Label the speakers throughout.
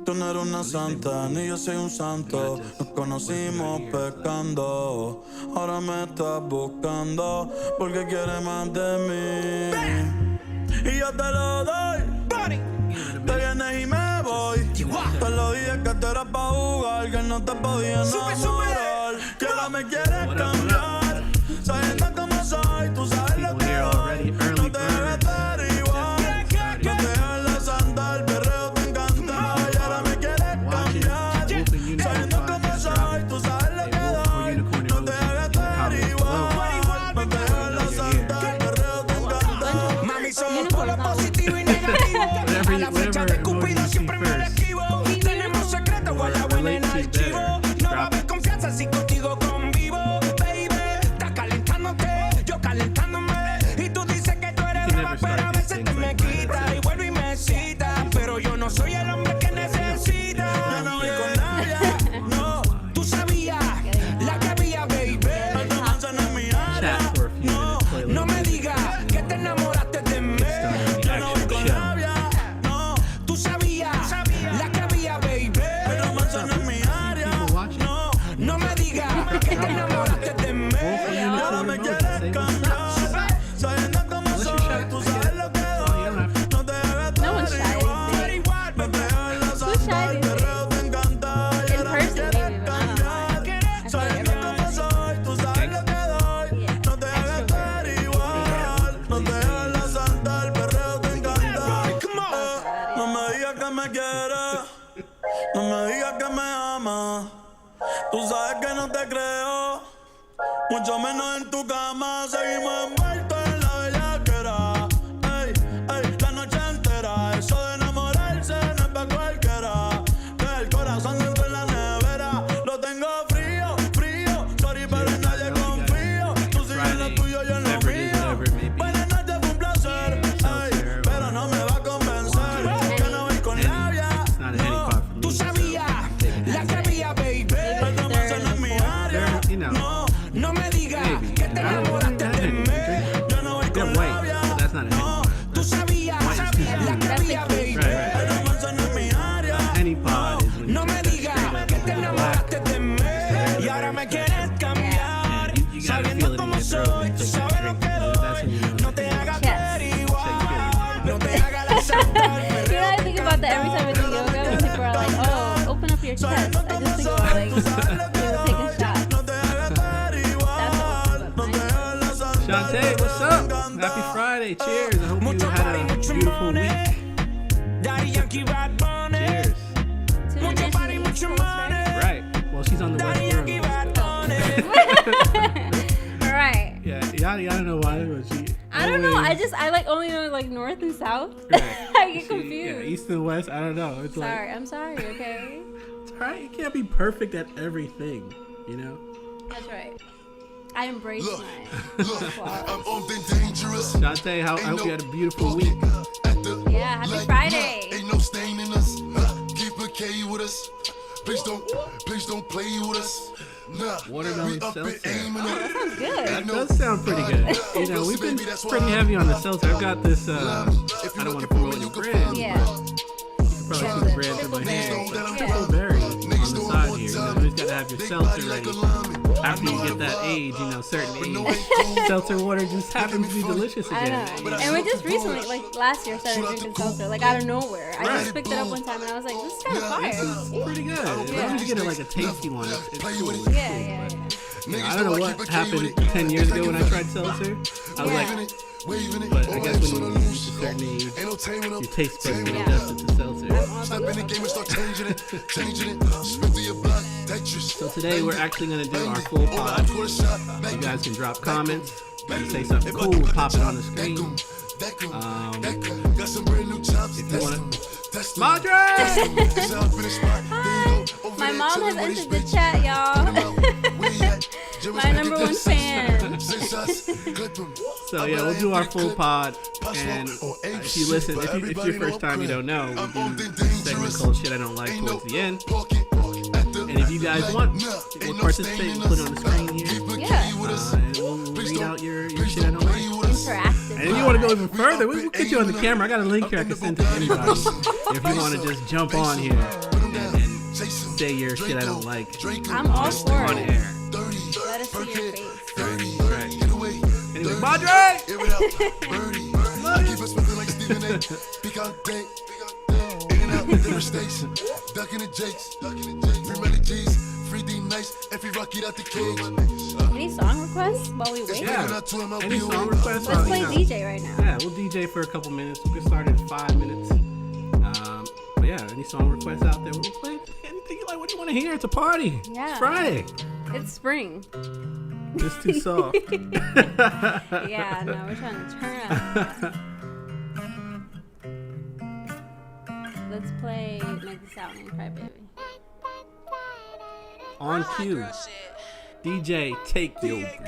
Speaker 1: Tú no eres una santa, ni yo soy un santo. Nos conocimos pecando. Ahora me estás buscando porque quieres más de mí. Y yo te lo doy. Te vienes y me voy. Te lo dije que tú eras pa' jugar, que no te podía enamorar. Que ahora me quieres cambiar. Sabiendo cómo soy, tú sabes lo que doy. No te debes estar igual. No te dejes la santa, el perreo te encanta. Y ahora me quieres cambiar. Sabiendo cómo soy, tú sabes lo que doy. No te debes estar igual. No te dejes la santa, el perreo te encanta.
Speaker 2: Mami, somos polos positivo y negativo. A la fecha de Cupido siempre me la esquivo. Tenemos secretos guardados en el archivo. No va a haber confianza si contigo convivo. Baby, estás calentándote, yo calentándome. Y tú dices que tú eres brava, pero a veces te me quitas y vuelve y me cita. Pero yo no soy el hombre que necesita.
Speaker 1: Yo no voy con nadie, no.
Speaker 2: Tú sabías la que había, baby.
Speaker 1: No manches en mi área.
Speaker 2: No, no me digas que te enamoraste de mí.
Speaker 1: Yo no voy con nadie, no.
Speaker 2: Tú sabías la que había, baby.
Speaker 1: No manches en mi área. No.
Speaker 2: No me digas que te enamoraste de mí.
Speaker 1: Ahora me quieres cambiar. Sabiendo cómo soy, tú sabes lo que doy. No te debes
Speaker 3: No one's
Speaker 1: estar
Speaker 3: shy.
Speaker 1: igual. No te dejes la santa, el perreo te encanta. Y
Speaker 3: In
Speaker 1: ahora me
Speaker 3: person,
Speaker 1: quieres
Speaker 3: maybe, but I
Speaker 1: cambiar. Sabiendo cómo soy, tú sabes lo que doy. No te dejes estar igual. No te dejes la santa, el perreo te encanta. No me digas que me quieres. No me digas que me amas. Tú sabes que no te creo. Mucho menos en tu cama. Seguimos envueltos en la bellaquera. Ey, ey, la noche entera. Eso de enamorarse no es pa' cualquiera. Que el corazón dentro de la nevera. Lo tengo frío, frío. Sorry, pero en nadie confío. Tú sigues en lo tuyo, yo en lo mío. Buenas noches, fue un placer. Ey, pero no me va a convencer. Que no voy con labia. No,
Speaker 2: Tú sabías la que había, baby.
Speaker 1: no manches en mi área. No.
Speaker 2: No me digas que te enamoraste de mí.
Speaker 1: Yo no voy con labia. No,
Speaker 2: Tú sabías la que había, baby.
Speaker 1: no manches en mi área.
Speaker 2: No me digas que te enamoraste de mí. Y ahora me quieres cambiar. Sabiendo cómo soy, tú sabes lo que doy. No te hagas ver igual. No te hagas la santa.
Speaker 3: You know, I think about that every time I do yoga when people are like, oh, open up your chest. I just think about like, you know, take a shot.
Speaker 1: No te hagas ver igual. No te hagas la santa.
Speaker 4: Shantae, what's up? Happy Friday. Cheers. I hope you had a beautiful week.
Speaker 2: Daddy Yankee, Bad Bunny.
Speaker 4: Cheers.
Speaker 2: Mucho party, mucho money.
Speaker 4: Right. Well, she's on the
Speaker 2: Daddy
Speaker 4: West
Speaker 2: Yankee,
Speaker 4: Coast.
Speaker 2: Bad Bunny.
Speaker 3: Right.
Speaker 4: Yeah, I don't know why, but she.
Speaker 3: I don't know.
Speaker 4: always-
Speaker 3: I like only know like north and south.
Speaker 4: Right.
Speaker 3: I get
Speaker 4: She-
Speaker 3: confused.
Speaker 4: Yeah, east and west. I don't know. It's
Speaker 3: Sorry,
Speaker 4: like
Speaker 3: I'm sorry. Okay,
Speaker 4: it's all right. You can't be perfect at everything, you know.
Speaker 3: that's right. I embrace
Speaker 5: Look,
Speaker 3: my
Speaker 5: look,
Speaker 3: flaws.
Speaker 5: I'm on the dangerous.
Speaker 4: Shantae, I hope you had a beautiful week.
Speaker 3: Yeah, happy Friday.
Speaker 5: Ain't no stain in us. Keep a K with us. Please don't play with us. Nah,
Speaker 4: Watermelon
Speaker 5: we up and
Speaker 4: seltzer.
Speaker 5: aiming up.
Speaker 3: That's good.
Speaker 4: That does sound pretty good. You know, we've been pretty heavy on the seltzer. I've got this. I don't want to promote any brand.
Speaker 3: Yeah.
Speaker 4: Probably see the brand through my hand. But triple berry on the side here. You know, you always gotta have your seltzer ready. After you get that age, you know, certain age, seltzer water just happens to be delicious
Speaker 3: I
Speaker 4: again.
Speaker 3: know. And we just recently, like last year, started drinking seltzer, like out of nowhere. I just picked it up one time and I was like, this is kind of fire.
Speaker 4: It's pretty good. As long as you get it like a tasty one, it's cool. It's
Speaker 3: Yeah,
Speaker 4: cool,
Speaker 3: yeah,
Speaker 4: but-
Speaker 3: yeah.
Speaker 4: I don't know what happened 10 years ago when I tried seltzer. I was like, but I guess when you reach a certain age, your taste buds get adjusted to seltzer.
Speaker 3: I'm all
Speaker 5: Step
Speaker 3: about
Speaker 5: in the
Speaker 3: that.
Speaker 5: game and start changing it, changing it. Spin through your blood, Tetris.
Speaker 4: So today we're actually going to do our full pod. You guys can drop comments. You can say something cool, we'll pop it on the screen.
Speaker 5: Got some brand new chops.
Speaker 4: If you want to...
Speaker 5: Test
Speaker 4: Madre!
Speaker 3: My mom has entered the chat, y'all. My number one fan.
Speaker 4: So yeah, we'll do our full pod, and if you listen, if it's your first time, you don't know, we do a segment called "Shit I Don't Like" towards the end. And if you guys want, we'll participate and put it on the screen here,
Speaker 3: Yeah.
Speaker 4: and we'll read out your shit I don't like.
Speaker 3: Interactive.
Speaker 4: And if you want to go even further, we'll get you on the camera. I got a link here I can send to anybody. If you want to just jump on here and say your shit I don't like
Speaker 3: I'm all for
Speaker 4: on
Speaker 3: it.
Speaker 4: air.
Speaker 3: Let us see your face.
Speaker 4: Right. Anyway, Madre!
Speaker 5: Air it out, birdie. I keep it smoking like Stephen A. Picante. In and out, different states. Ducking the Jakes. Free Melly G's. Free D Nice. And free Rocky out the cage.
Speaker 3: Any song requests while we wait?
Speaker 4: Yeah. Any song requests?
Speaker 3: Let's play
Speaker 4: you know.
Speaker 3: DJ right now.
Speaker 4: Yeah, we'll DJ for a couple minutes. We'll get started in 5 minutes. But yeah, any song requests out there, we'll play anything you like. What do you want to hear? It's a party.
Speaker 3: Yeah.
Speaker 4: It's Friday.
Speaker 3: It's spring.
Speaker 4: It's too soft.
Speaker 3: Yeah, no, we're trying to turn up. Let's play Meg Thee Stallion, Crybaby.
Speaker 4: On cue. DJ Take Your Beat.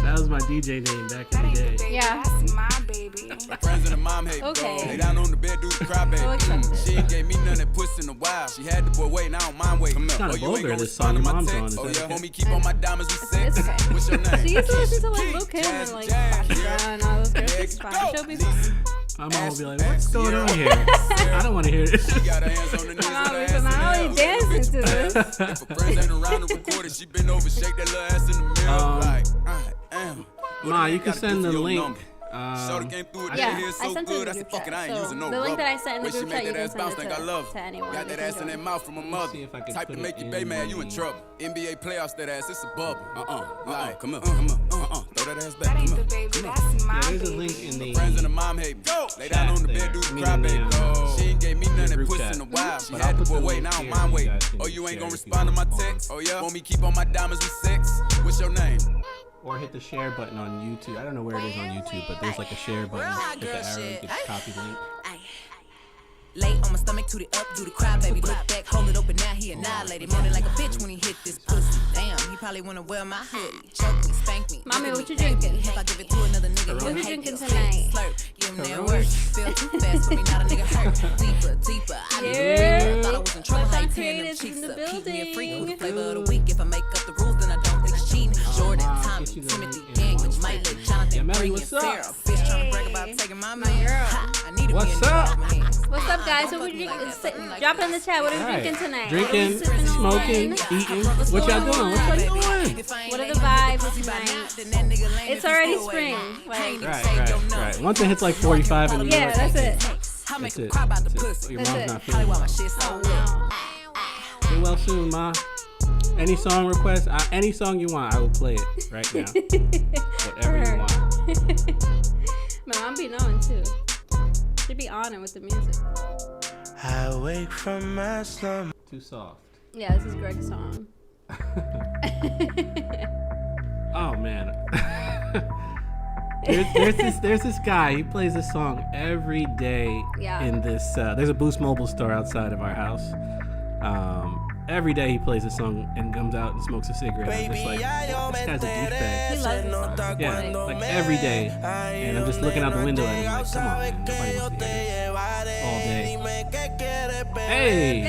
Speaker 4: That was my DJ name back in the day.
Speaker 3: Yeah.
Speaker 6: That's my baby.
Speaker 7: Friends and the mom hate.
Speaker 3: Okay.
Speaker 7: Lay down on the bed, do the cry, baby.
Speaker 3: We'll accept it.
Speaker 7: She ain't gave me none that puss in a while. She had the boy waiting, I don't mind waiting.
Speaker 4: It's kinda
Speaker 7: Oh, you
Speaker 4: vulgar,
Speaker 7: ain't gonna
Speaker 4: this song
Speaker 7: respond to
Speaker 4: your
Speaker 7: my
Speaker 4: mom's
Speaker 7: text?
Speaker 4: on,
Speaker 7: Oh
Speaker 4: is
Speaker 7: yeah,
Speaker 4: that
Speaker 7: homie, keep on my diamonds with sex.
Speaker 3: It's okay.
Speaker 7: What's your name?
Speaker 3: She used to listen to like Lil Kim and like Foxy and all those girls. It's fine. She'll be fine.
Speaker 4: My mom will be like, what's going on here? I don't want to hear this.
Speaker 7: She got her hands on the knees.
Speaker 3: My mom
Speaker 7: and
Speaker 3: was
Speaker 7: her ass in the
Speaker 3: not
Speaker 7: air.
Speaker 3: only dancing to this.
Speaker 7: If her friends ain't around to record it, she been over, shake that little ass in the mirror. Like, I am.
Speaker 4: Ma, you can send the link.
Speaker 7: Shorty came through it,
Speaker 3: Yeah,
Speaker 7: here
Speaker 3: I
Speaker 7: so
Speaker 3: sent it in
Speaker 7: good.
Speaker 3: the
Speaker 7: I said,
Speaker 3: group
Speaker 7: fuck it,
Speaker 3: chat.
Speaker 7: I ain't
Speaker 3: So
Speaker 7: using no
Speaker 3: the link that I sent in the
Speaker 7: When she
Speaker 3: group
Speaker 7: make
Speaker 3: chat, you
Speaker 7: that
Speaker 3: can
Speaker 7: ass
Speaker 3: send
Speaker 7: bounce,
Speaker 3: it
Speaker 7: think I love
Speaker 3: to
Speaker 7: her.
Speaker 3: anyone.
Speaker 7: Got
Speaker 3: They
Speaker 7: that
Speaker 3: can
Speaker 7: ass in that
Speaker 3: join.
Speaker 7: mouth from a mother.
Speaker 4: see if I can
Speaker 7: Type
Speaker 4: put
Speaker 7: to
Speaker 4: it
Speaker 7: make you
Speaker 4: in
Speaker 7: bay mad, you in
Speaker 4: the-
Speaker 7: trouble. NBA playoffs, that ass, it's a bubble. Like, come on, come on, throw that ass back.
Speaker 6: That ain't
Speaker 7: Come
Speaker 6: the
Speaker 7: on.
Speaker 6: baby. That's my
Speaker 4: Yeah, there's a
Speaker 6: baby.
Speaker 4: link in the
Speaker 7: Friends and the mom hate me. Lay down on the bed, do the
Speaker 4: Meet
Speaker 7: cry,
Speaker 4: in the,
Speaker 7: baby. She ain't gave me none that
Speaker 4: group
Speaker 7: puss
Speaker 4: chat.
Speaker 7: in a while. She
Speaker 4: But
Speaker 7: had
Speaker 4: I'll
Speaker 7: the
Speaker 4: put
Speaker 7: boy
Speaker 4: the
Speaker 7: waiting,
Speaker 4: link
Speaker 7: I don't
Speaker 4: here
Speaker 7: mind
Speaker 4: so you
Speaker 7: waiting.
Speaker 4: guys can
Speaker 7: Oh, you ain't
Speaker 4: share
Speaker 7: gonna
Speaker 4: if you
Speaker 7: respond to my
Speaker 4: want.
Speaker 7: text? Oh yeah, want me keep on my diamonds with sex? What's your name?
Speaker 4: Or hit the share button on YouTube. I don't know where it is on YouTube, but there's like a share button. Hit the arrow, you can copy link.
Speaker 8: Lay on my stomach, toot it up, do the cry, baby. Look back, hold it open, now he annihilated. Moaning like a bitch when he hit this pussy. Damn, he probably wanna wear my hoodie. Choke me, spank me.
Speaker 3: Mommy,
Speaker 8: look at
Speaker 3: what
Speaker 8: me,
Speaker 3: you drinking?
Speaker 8: If I give it to another nigga,
Speaker 3: What
Speaker 8: he'll
Speaker 3: you
Speaker 8: hate
Speaker 3: drinking
Speaker 8: it.
Speaker 3: tonight?
Speaker 8: Slurp, give him that work. Feel too fast for me, not a nigga hurt. Deeper, deeper. I be
Speaker 3: Yeah.
Speaker 8: deeper. Thought I was in trouble,
Speaker 3: What's
Speaker 8: how
Speaker 3: up,
Speaker 8: you tearing them
Speaker 3: creatives
Speaker 8: cheeks
Speaker 3: in the
Speaker 8: up. Keep me a freak with the
Speaker 3: building?
Speaker 8: flavor of the week. If I make up the rules, then I don't think it's cheating. Jordan,
Speaker 4: I'll
Speaker 8: Tommy,
Speaker 4: get you the
Speaker 8: Timothy,
Speaker 4: link in the
Speaker 8: Daniel,
Speaker 4: group
Speaker 8: Mike,
Speaker 4: chat.
Speaker 8: Jonathan,
Speaker 4: Yeah, Melly,
Speaker 8: Bree, and
Speaker 4: what's up?
Speaker 8: Sarah. Bitch trying to brag about taking my man.
Speaker 3: girl.
Speaker 8: Ha, I need to be
Speaker 4: What's
Speaker 8: a nigga
Speaker 4: up?
Speaker 8: with my hands.
Speaker 3: What's up, guys? What we drinking? Drop it in the chat. What are we
Speaker 4: Alright.
Speaker 3: drinking tonight?
Speaker 4: Drinking,
Speaker 3: What are we sipping on?
Speaker 4: smoking, eating. What y'all doing? What y'all doing?
Speaker 3: What are the vibes tonight? It's already spring. Like,
Speaker 4: Right. Once it hits like 45 in the
Speaker 3: yeah, that's it.
Speaker 4: That's it. That's it. Your
Speaker 3: That's
Speaker 4: mom's
Speaker 3: it.
Speaker 4: not feeling well. Get well soon, Ma. Any song request, any song you want, I will play it right now. Whatever you want.
Speaker 3: My mom be knowing too. She be on it with the music.
Speaker 1: I wake from my slumber.
Speaker 4: Too soft.
Speaker 3: Yeah, this is Greg's song.
Speaker 4: Oh man. there's this guy. He plays this song every day.
Speaker 3: Yeah.
Speaker 4: In this, there's a Boost Mobile store outside of our house. Every day he plays this song and comes out and smokes a cigarette. I'm just like, this guy's a douchebag.
Speaker 3: He loves this song.
Speaker 4: Yeah, like every day. And I'm just looking out the window at him like, come on, man. Nobody wants to hear this all day. Hey!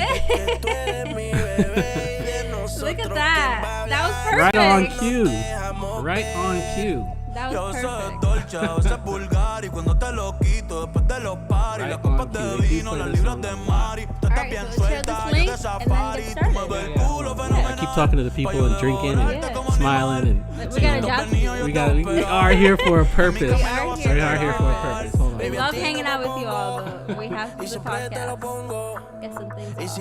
Speaker 3: Look at that. That was
Speaker 4: Right
Speaker 3: perfect.
Speaker 4: on cue. Right on cue.
Speaker 3: That was perfect.
Speaker 1: dolce, a veces vulgar y cuando te lo quito después de los paris, las copas de vino, las libras de Mari, tú estás bien suelta, yo de safari, tú me ves el culo
Speaker 4: Yeah, I keep talking to the people and drinking and smiling and
Speaker 3: We got a job.
Speaker 4: we are here for a purpose.
Speaker 3: We are here.
Speaker 4: We are here for a purpose. Hold on.
Speaker 3: Love hanging out with you all, though. We have to do the podcast. Get some things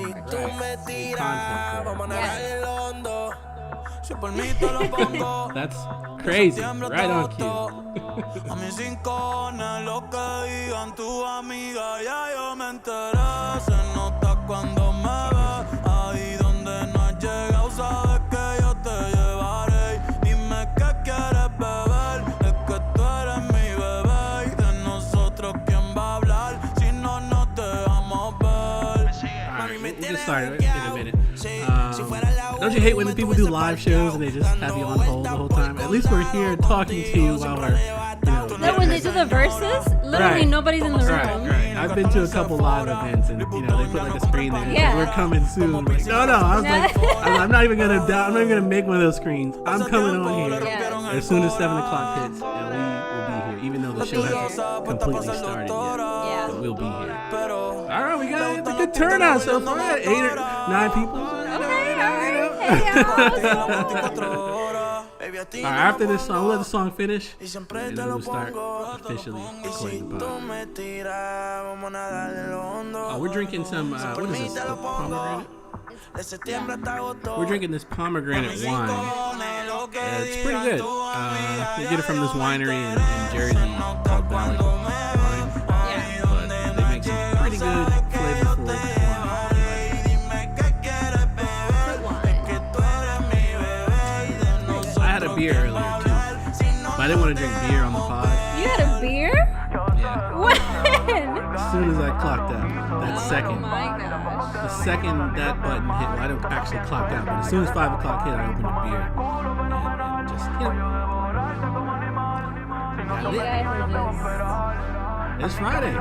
Speaker 3: off.
Speaker 4: Content.
Speaker 1: Si por mí te lo pongo.
Speaker 4: That's crazy. Right on cue.
Speaker 1: A mis rincones, lo que digan tu amiga, ya yo me enteré. Se nota cuando me ves, ahí donde no has llegado, sabes que yo te llevaré. Dime qué quieres beber, es que tú eres mi bebé. Y de nosotros, ¿quién va a hablar? Si no, no te vamos a ver.
Speaker 4: Alright, we'll get started in a minute. Don't you hate when the people do live shows and they just have you on hold the whole time? At least we're here talking to you while we're,
Speaker 3: No, when they do the verses, literally
Speaker 4: Right.
Speaker 3: nobody's in the room.
Speaker 4: Right. I've been to a couple live events and they put like a screen there.
Speaker 3: Yeah.
Speaker 4: We're coming soon. Like, no. I was like, I'm not even gonna make one of those screens. I'm coming on here
Speaker 3: Yeah.
Speaker 4: as soon as 7 o'clock hits, and even though the show hasn't completely started yet.
Speaker 3: Yeah.
Speaker 4: But we'll be here. All right, we got a good turnout so far. 8 or 9 people.
Speaker 3: Okay, all right.
Speaker 4: All right, after this song, we'll let the song finish, and then we'll start officially recording the pod. Oh, we're drinking some, what is this, pomegranate? We're drinking this pomegranate wine. It's pretty good. We get it from this winery in Jersey called Valley Wine.
Speaker 3: Yeah.
Speaker 4: But they make some pretty good flavorful wine. I had a beer earlier too, but I didn't want to drink beer on the pod.
Speaker 3: You had a beer?
Speaker 4: Yeah.
Speaker 3: When?
Speaker 4: As soon as I clocked out, that second.
Speaker 3: Oh my gosh.
Speaker 4: The second that button hit, well, I don't actually clock out, but as soon as 5 o'clock hit, I opened a beer and just,
Speaker 3: You guys are just
Speaker 4: it's Friday.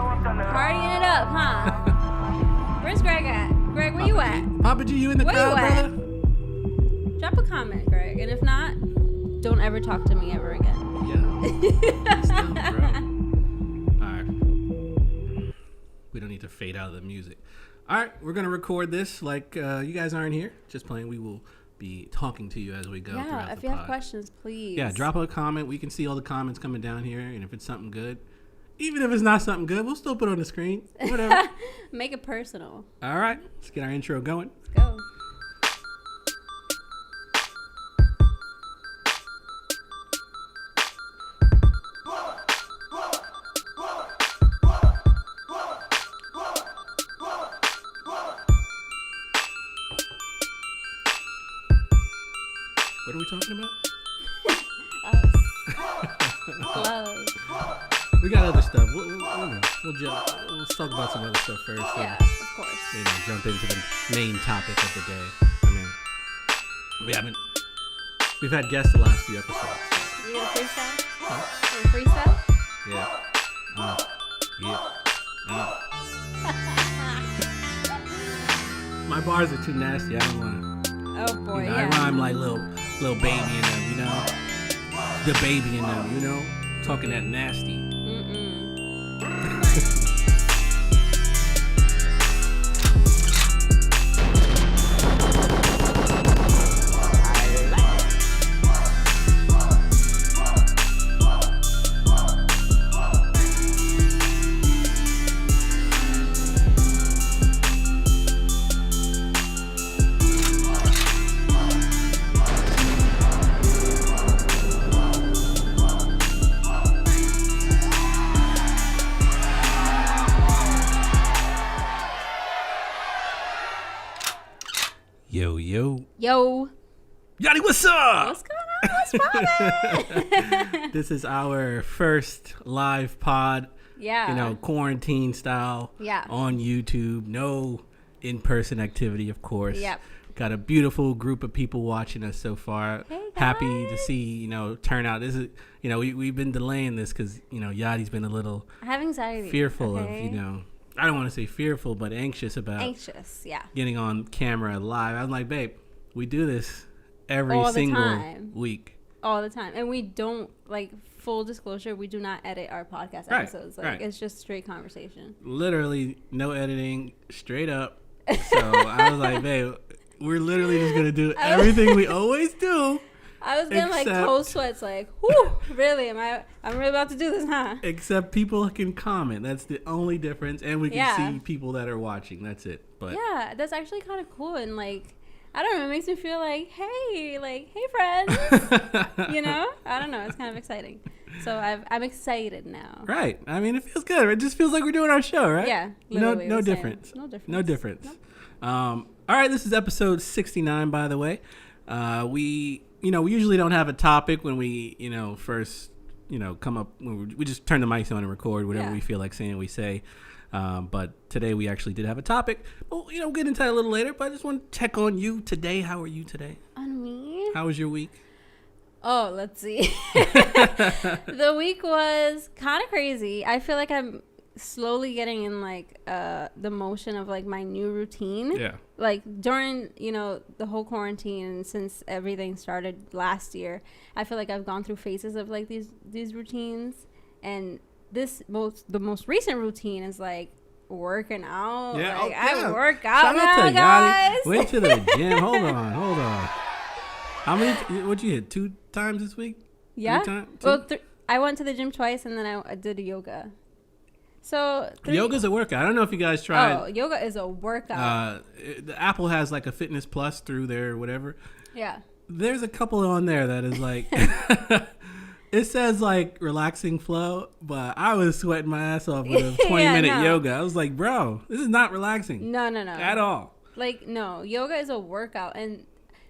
Speaker 3: partying it up, huh? Where's Greg at? Greg, where you at?
Speaker 4: Papa G, you in the
Speaker 3: Where
Speaker 4: crowd,
Speaker 3: you at?
Speaker 4: brother?
Speaker 3: Drop a comment, Greg. And if not, don't ever talk to me ever again.
Speaker 4: Yeah. Still, bro. All right. We don't need to fade out of the music. All right, we're going to record this like you guys aren't here. Just playing. We will be talking to you as we go throughout
Speaker 3: Yeah,
Speaker 4: the
Speaker 3: if you have
Speaker 4: pod.
Speaker 3: questions, please.
Speaker 4: Yeah, drop a comment. We can see all the comments coming down here. And if it's something good, even if it's not something good, we'll still put it on the screen. Whatever.
Speaker 3: Make it personal.
Speaker 4: All right, let's get our intro going.
Speaker 3: Let's go.
Speaker 4: What are we talking about?
Speaker 3: Love.
Speaker 4: We got other stuff. We'll talk about some other stuff first.
Speaker 3: Yeah,
Speaker 4: And,
Speaker 3: of course.
Speaker 4: jump into the main topic of the day. We've had guests the last few episodes.
Speaker 3: You gonna freestyle? You gonna freestyle?
Speaker 4: Yeah. My bars are too nasty. I don't want to.
Speaker 3: Oh boy,
Speaker 4: I
Speaker 3: yeah.
Speaker 4: rhyme like little baby in them, the baby in them, talking that nasty.
Speaker 3: Yo.
Speaker 4: Yachty, what's up?
Speaker 3: What's going on? What's poppin'?
Speaker 4: This is our first live pod,
Speaker 3: Yeah.
Speaker 4: quarantine style.
Speaker 3: Yeah.
Speaker 4: On YouTube. No in-person activity, of course.
Speaker 3: Yep.
Speaker 4: Got a beautiful group of people watching us so far.
Speaker 3: Hey,
Speaker 4: Happy to
Speaker 3: guys.
Speaker 4: see, turnout. This is, we've been delaying this because, Yachty's been a little
Speaker 3: I have anxiety.
Speaker 4: fearful
Speaker 3: okay?
Speaker 4: of, I don't want to say fearful, but anxious about
Speaker 3: Anxious, yeah.
Speaker 4: getting on camera live. I was like, babe, we do this every
Speaker 3: All the
Speaker 4: single
Speaker 3: time.
Speaker 4: week.
Speaker 3: All the time. And we don't, full disclosure, we do not edit our podcast
Speaker 4: Right,
Speaker 3: episodes.
Speaker 4: right.
Speaker 3: It's just straight conversation.
Speaker 4: Literally no editing, straight up. So I was like, babe, we're literally just going to do everything we always do.
Speaker 3: I was getting
Speaker 4: Except-
Speaker 3: cold sweats, whew, really? I'm really about to do this, huh?
Speaker 4: Except people can comment. That's the only difference. And we can
Speaker 3: Yeah.
Speaker 4: see people that are watching. That's it. But
Speaker 3: Yeah, that's actually kind of cool. And I don't know, it makes me feel hey friends. I don't know. It's kind of exciting. So I'm excited now.
Speaker 4: Right. I mean, it feels good. It just feels like we're doing our show, right?
Speaker 3: Yeah,
Speaker 4: No
Speaker 3: literally the same.
Speaker 4: difference.
Speaker 3: No difference.
Speaker 4: No difference.
Speaker 3: Nope.
Speaker 4: All right. This is episode 69, by the way. We usually don't have a topic when we, first, come up. When we just turn the mics on and record whatever
Speaker 3: Yeah.
Speaker 4: we feel like saying. We say. But today we actually did have a topic. Well, we'll get into that a little later. But I just want to check on you today. How are you today?
Speaker 3: On me?
Speaker 4: How was your week?
Speaker 3: Oh, let's see. The week was kind of crazy. I feel like I'm slowly getting in the motion of my new routine.
Speaker 4: Yeah.
Speaker 3: During the whole quarantine, since everything started last year, I feel like I've gone through phases of these routines, And the most recent routine is like working out.
Speaker 4: Yeah,
Speaker 3: Like,
Speaker 4: yeah.
Speaker 3: I work out
Speaker 4: Shout out
Speaker 3: now,
Speaker 4: to
Speaker 3: guys.
Speaker 4: Yachty. Went to the gym. Hold on. How many? What'd you hit? 2 times this week?
Speaker 3: Yeah.
Speaker 4: 3 times?
Speaker 3: Well, I went to the gym twice, and then I did yoga. So
Speaker 4: Yoga's a workout. I don't know if you guys tried.
Speaker 3: Oh, yoga is a workout.
Speaker 4: The Apple has like a Fitness Plus through their whatever.
Speaker 3: Yeah.
Speaker 4: There's a couple on there that is like, it says like relaxing flow, but I was sweating my ass off with a 20-minute yoga. I was like, bro, this is not relaxing.
Speaker 3: No.
Speaker 4: At all.
Speaker 3: Like, no, yoga is a workout. And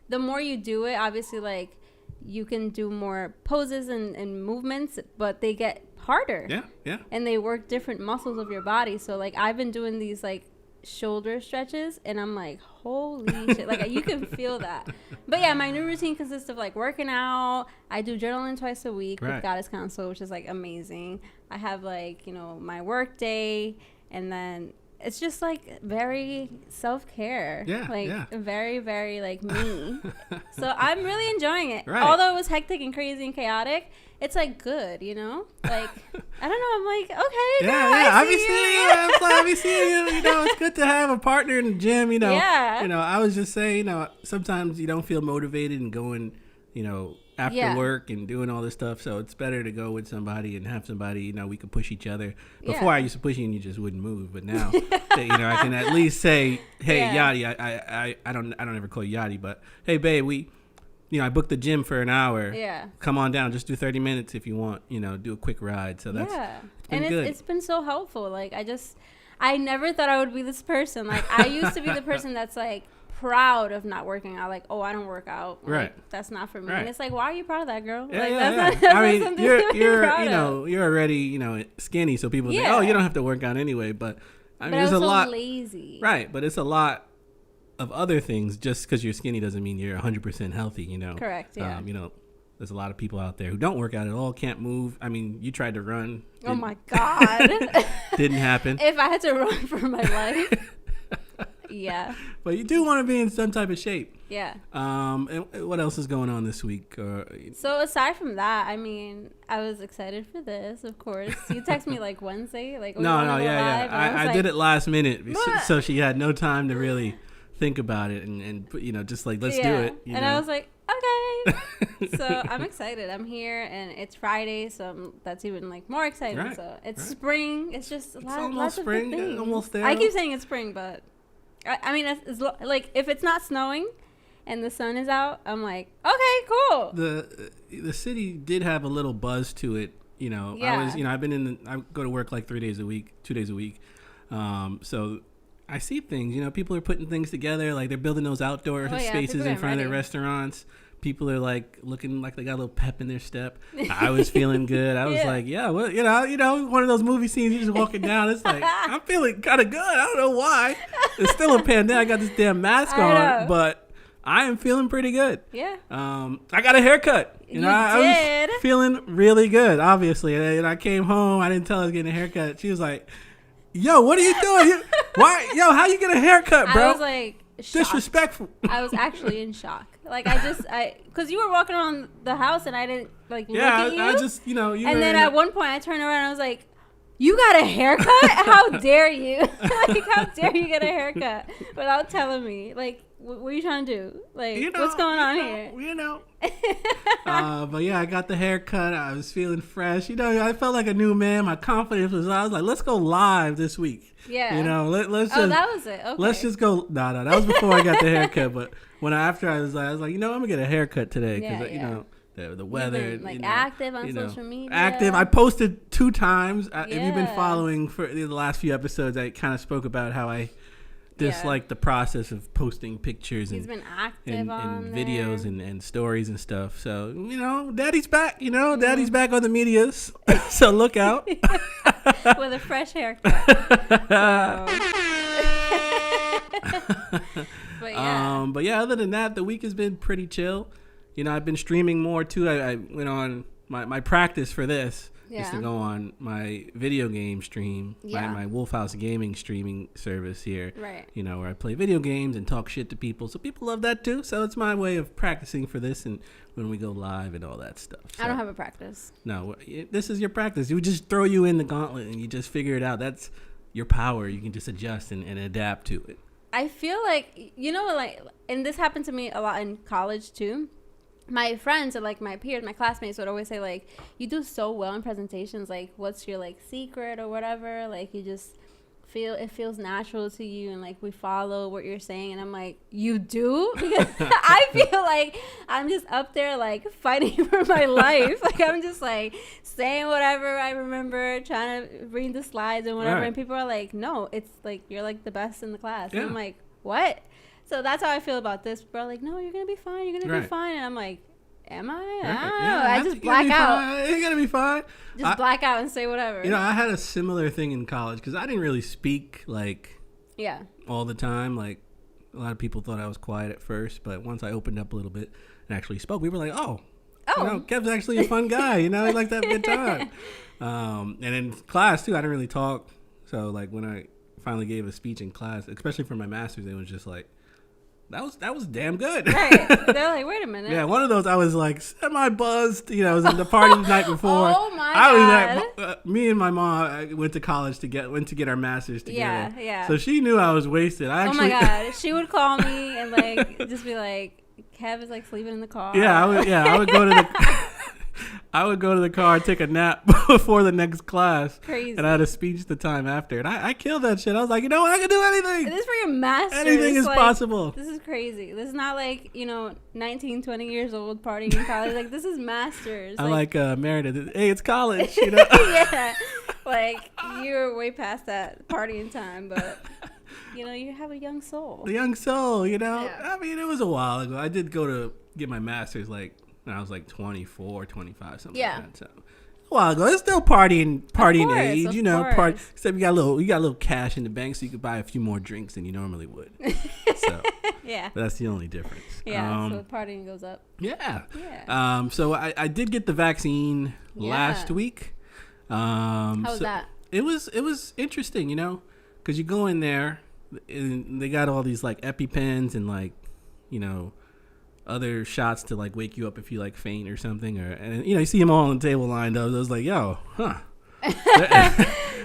Speaker 3: the more you do it, obviously, like, you can do more poses and movements, but they get harder.
Speaker 4: Yeah.
Speaker 3: And they work different muscles of your body. So, like, I've been doing these, like, shoulder stretches, and I'm like, holy shit. Like, you can feel that. But, yeah, my new routine consists of, like, working out. I do journaling twice a week with Goddess Council, which is, like, amazing. I have, like, you know, my work day, and then it's just like very self-care.
Speaker 4: Yeah,
Speaker 3: like
Speaker 4: yeah.
Speaker 3: very, very like me. So I'm really enjoying it.
Speaker 4: Right.
Speaker 3: Although it was hectic and crazy and chaotic, it's like good, you know? Like, I don't know. I'm like, okay, girl, I see you.
Speaker 4: I'm glad I be seeing you. You know, it's good to have a partner in the gym. You know,
Speaker 3: Yeah.
Speaker 4: You know, I was just saying, you know, sometimes you don't feel motivated and going, you know, after work and doing all this stuff. So it's better to go with somebody and have somebody, you know, we could push each other. Before I used to push you and you just wouldn't move. But now, you know, I can at least say, hey, Yachty, I don't ever call you Yachty, but hey, babe, I booked the gym for an hour.
Speaker 3: Yeah.
Speaker 4: Come on down. Just do 30 minutes if you want, you know, do a quick ride. So that's
Speaker 3: and
Speaker 4: good.
Speaker 3: It's been so helpful. Like, I never thought I would be this person. Like, I used to be the person that's like proud of not working out. Like, oh, I don't work out. Like,
Speaker 4: right.
Speaker 3: That's not for me.
Speaker 4: Right.
Speaker 3: And it's like, why are you proud of that, girl?
Speaker 4: Yeah,
Speaker 3: like,
Speaker 4: yeah,
Speaker 3: that's
Speaker 4: yeah.
Speaker 3: not
Speaker 4: I mean,
Speaker 3: something
Speaker 4: you're
Speaker 3: to be proud
Speaker 4: you know,
Speaker 3: of.
Speaker 4: you're already, you know, skinny. So people say, oh, you don't have to work out anyway. But I mean,
Speaker 3: But
Speaker 4: there's
Speaker 3: I was
Speaker 4: a
Speaker 3: so
Speaker 4: lot.
Speaker 3: lazy.
Speaker 4: Right. But it's a lot of other things. Just because you're skinny doesn't mean you're 100% healthy, you know.
Speaker 3: Correct, yeah.
Speaker 4: You know, there's a lot of people out there who don't work out at all, can't move. I mean, you tried to run.
Speaker 3: Oh my God.
Speaker 4: Didn't happen.
Speaker 3: If I had to run for my life. Yeah.
Speaker 4: But you do want to be in some type of shape.
Speaker 3: Yeah.
Speaker 4: And what else is going on this week?
Speaker 3: So aside from that, I mean, I was excited for this, of course. You text me like Wednesday, like
Speaker 4: yeah. I did it last minute,
Speaker 3: what?
Speaker 4: so she had no time to really think about it and you know, just like let's do it. You
Speaker 3: and
Speaker 4: know?
Speaker 3: I was like, okay. So I'm excited. I'm here, and it's Friday, so that's even like more exciting.
Speaker 4: Right,
Speaker 3: So it's
Speaker 4: right.
Speaker 3: spring. It's just
Speaker 4: almost
Speaker 3: lots
Speaker 4: spring,
Speaker 3: of good things.
Speaker 4: almost there.
Speaker 3: I keep saying it's spring, but I mean, like if it's not snowing and the sun is out, I'm like, okay, cool.
Speaker 4: The city did have a little buzz to it. You know,
Speaker 3: Yeah.
Speaker 4: I go to work like 2 days a week. So I see things, you know, people are putting things together, like they're building those outdoor spaces
Speaker 3: people
Speaker 4: in front of their
Speaker 3: ready.
Speaker 4: restaurants. People are like looking like they got a little pep in their step. I was feeling good. I was
Speaker 3: Yeah.
Speaker 4: like, yeah, well, you know, one of those movie scenes, you're just walking down. It's like, I'm feeling kind of good. I don't know why. It's still a pandemic. I got this damn mask
Speaker 3: I
Speaker 4: on,
Speaker 3: know.
Speaker 4: but I am feeling pretty good.
Speaker 3: Yeah.
Speaker 4: I got a haircut. You know, I
Speaker 3: did.
Speaker 4: was feeling really good, obviously. And I came home. I didn't tell her I was getting a haircut. She was like, yo, what are you doing? How you get a haircut, bro?
Speaker 3: I was like, shocked.
Speaker 4: Disrespectful.
Speaker 3: I was actually in shock. Like, because you were walking around the house and I didn't like look
Speaker 4: Yeah,
Speaker 3: at you.
Speaker 4: I just, you know,
Speaker 3: and then at one point I turned around and I was like, you got a haircut? How dare you? Like, how dare you get a haircut without telling me? Like, what are you trying to do? Like,
Speaker 4: you know,
Speaker 3: what's going on here?
Speaker 4: You know. But yeah, I got the haircut. I was feeling fresh. You know, I felt like a new man. My confidence was. I was like, let's go live this week.
Speaker 3: Yeah.
Speaker 4: You know, let's just.
Speaker 3: Oh, that was it. Okay.
Speaker 4: Let's just go. No, that was before I got the haircut. But after I was like, you know, I'm gonna get a haircut today because you know. The weather,
Speaker 3: been, like,
Speaker 4: you know,
Speaker 3: active on social media.
Speaker 4: Active. I posted 2 times. If you've been
Speaker 3: Yeah.
Speaker 4: following for the last few episodes, I kind of spoke about how I dislike the process of posting pictures
Speaker 3: He's
Speaker 4: and
Speaker 3: been active on
Speaker 4: and
Speaker 3: there.
Speaker 4: videos and stories and stuff. So, you know, Daddy's back. You know, Daddy's back on the medias. So look out.
Speaker 3: With a fresh haircut. But yeah.
Speaker 4: But yeah, other than that, the week has been pretty chill. You know, I've been streaming more too. I went on my practice for this
Speaker 3: Yeah.
Speaker 4: is to go on my video game stream,
Speaker 3: Yeah.
Speaker 4: my Wolf House Gaming streaming service here.
Speaker 3: Right.
Speaker 4: You know, where I play video games and talk shit to people. So people love that too. So it's my way of practicing for this and when we go live and all that stuff.
Speaker 3: I don't
Speaker 4: So,
Speaker 3: have a practice.
Speaker 4: no, this is your practice. You just throw you in the gauntlet and you just figure it out. That's your power. You can just adjust and adapt to it.
Speaker 3: I feel like, you know, like, and this happened to me a lot in college too. My friends or like my peers, my classmates would always say like, you do so well in presentations. Like, what's your like secret or whatever? Like, you just it feels natural to you, and like we follow what you're saying. And I'm like, you do? Because I feel like I'm just up there like fighting for my life. Like, I'm just like saying whatever I remember, trying to read the slides and whatever.
Speaker 4: Right.
Speaker 3: And people are like, no, it's like you're like the best in the class.
Speaker 4: Yeah.
Speaker 3: And I'm like, what? So that's how I feel about this. People are like, no, you're gonna be fine. You're gonna be
Speaker 4: Right.
Speaker 3: fine. And I'm like, am I? I
Speaker 4: Right.
Speaker 3: don't
Speaker 4: Yeah,
Speaker 3: know. I just black out.
Speaker 4: You're gonna be fine.
Speaker 3: Just black out and say whatever.
Speaker 4: You know, I had a similar thing in college because I didn't really speak like
Speaker 3: Yeah.
Speaker 4: all the time. Like a lot of people thought I was quiet at first, but once I opened up a little bit and actually spoke, we were like, oh, you know, Kev's actually a fun guy. You know, he likes to have a good time. And in class too, I didn't really talk. So like when I finally gave a speech in class, especially for my master's, it was just like, that was damn good.
Speaker 3: Right. They're like, wait a minute.
Speaker 4: Yeah, one of those I was like semi-buzzed. You know, I was in the party the night before.
Speaker 3: Oh my
Speaker 4: I was
Speaker 3: God.
Speaker 4: at, me and my mom went to college went to get our masters together.
Speaker 3: Yeah, yeah.
Speaker 4: So she knew I was wasted. I
Speaker 3: Oh
Speaker 4: actually,
Speaker 3: my God. She would call me and like just be like, Kev is like sleeping in the car.
Speaker 4: I would go to the. I would go to the car and take a nap before the next class.
Speaker 3: Crazy.
Speaker 4: And I had a speech the time after. And I killed that shit. I was like, you know what? I can do anything.
Speaker 3: This is for your master's.
Speaker 4: Anything is
Speaker 3: like,
Speaker 4: possible.
Speaker 3: This is crazy. This is not like, 19, 20 years old partying in college. Like, this is master's.
Speaker 4: I'm like Meredith. Hey, it's college, you know?
Speaker 3: Yeah. Like, you're way past that partying time, but, you have a young soul.
Speaker 4: The young soul, you know?
Speaker 3: Yeah.
Speaker 4: I mean, it was a while ago. I did go to get my master's like when I was like 24, 25, something
Speaker 3: Yeah.
Speaker 4: like that. So a while ago. It's still partying
Speaker 3: course,
Speaker 4: age,
Speaker 3: of
Speaker 4: you know,
Speaker 3: course.
Speaker 4: except you got a little cash in the bank so you could buy a few more drinks than you normally would. So
Speaker 3: Yeah.
Speaker 4: that's the only difference.
Speaker 3: Yeah. So partying goes up.
Speaker 4: Yeah.
Speaker 3: Yeah.
Speaker 4: So I did get the vaccine
Speaker 3: Yeah.
Speaker 4: last week.
Speaker 3: How was
Speaker 4: so
Speaker 3: that?
Speaker 4: It was interesting, you know, because you go in there and they got all these like EpiPens and like, other shots to like wake you up if you like faint or something, and you see them all on the table lined up. I was like, yo, huh?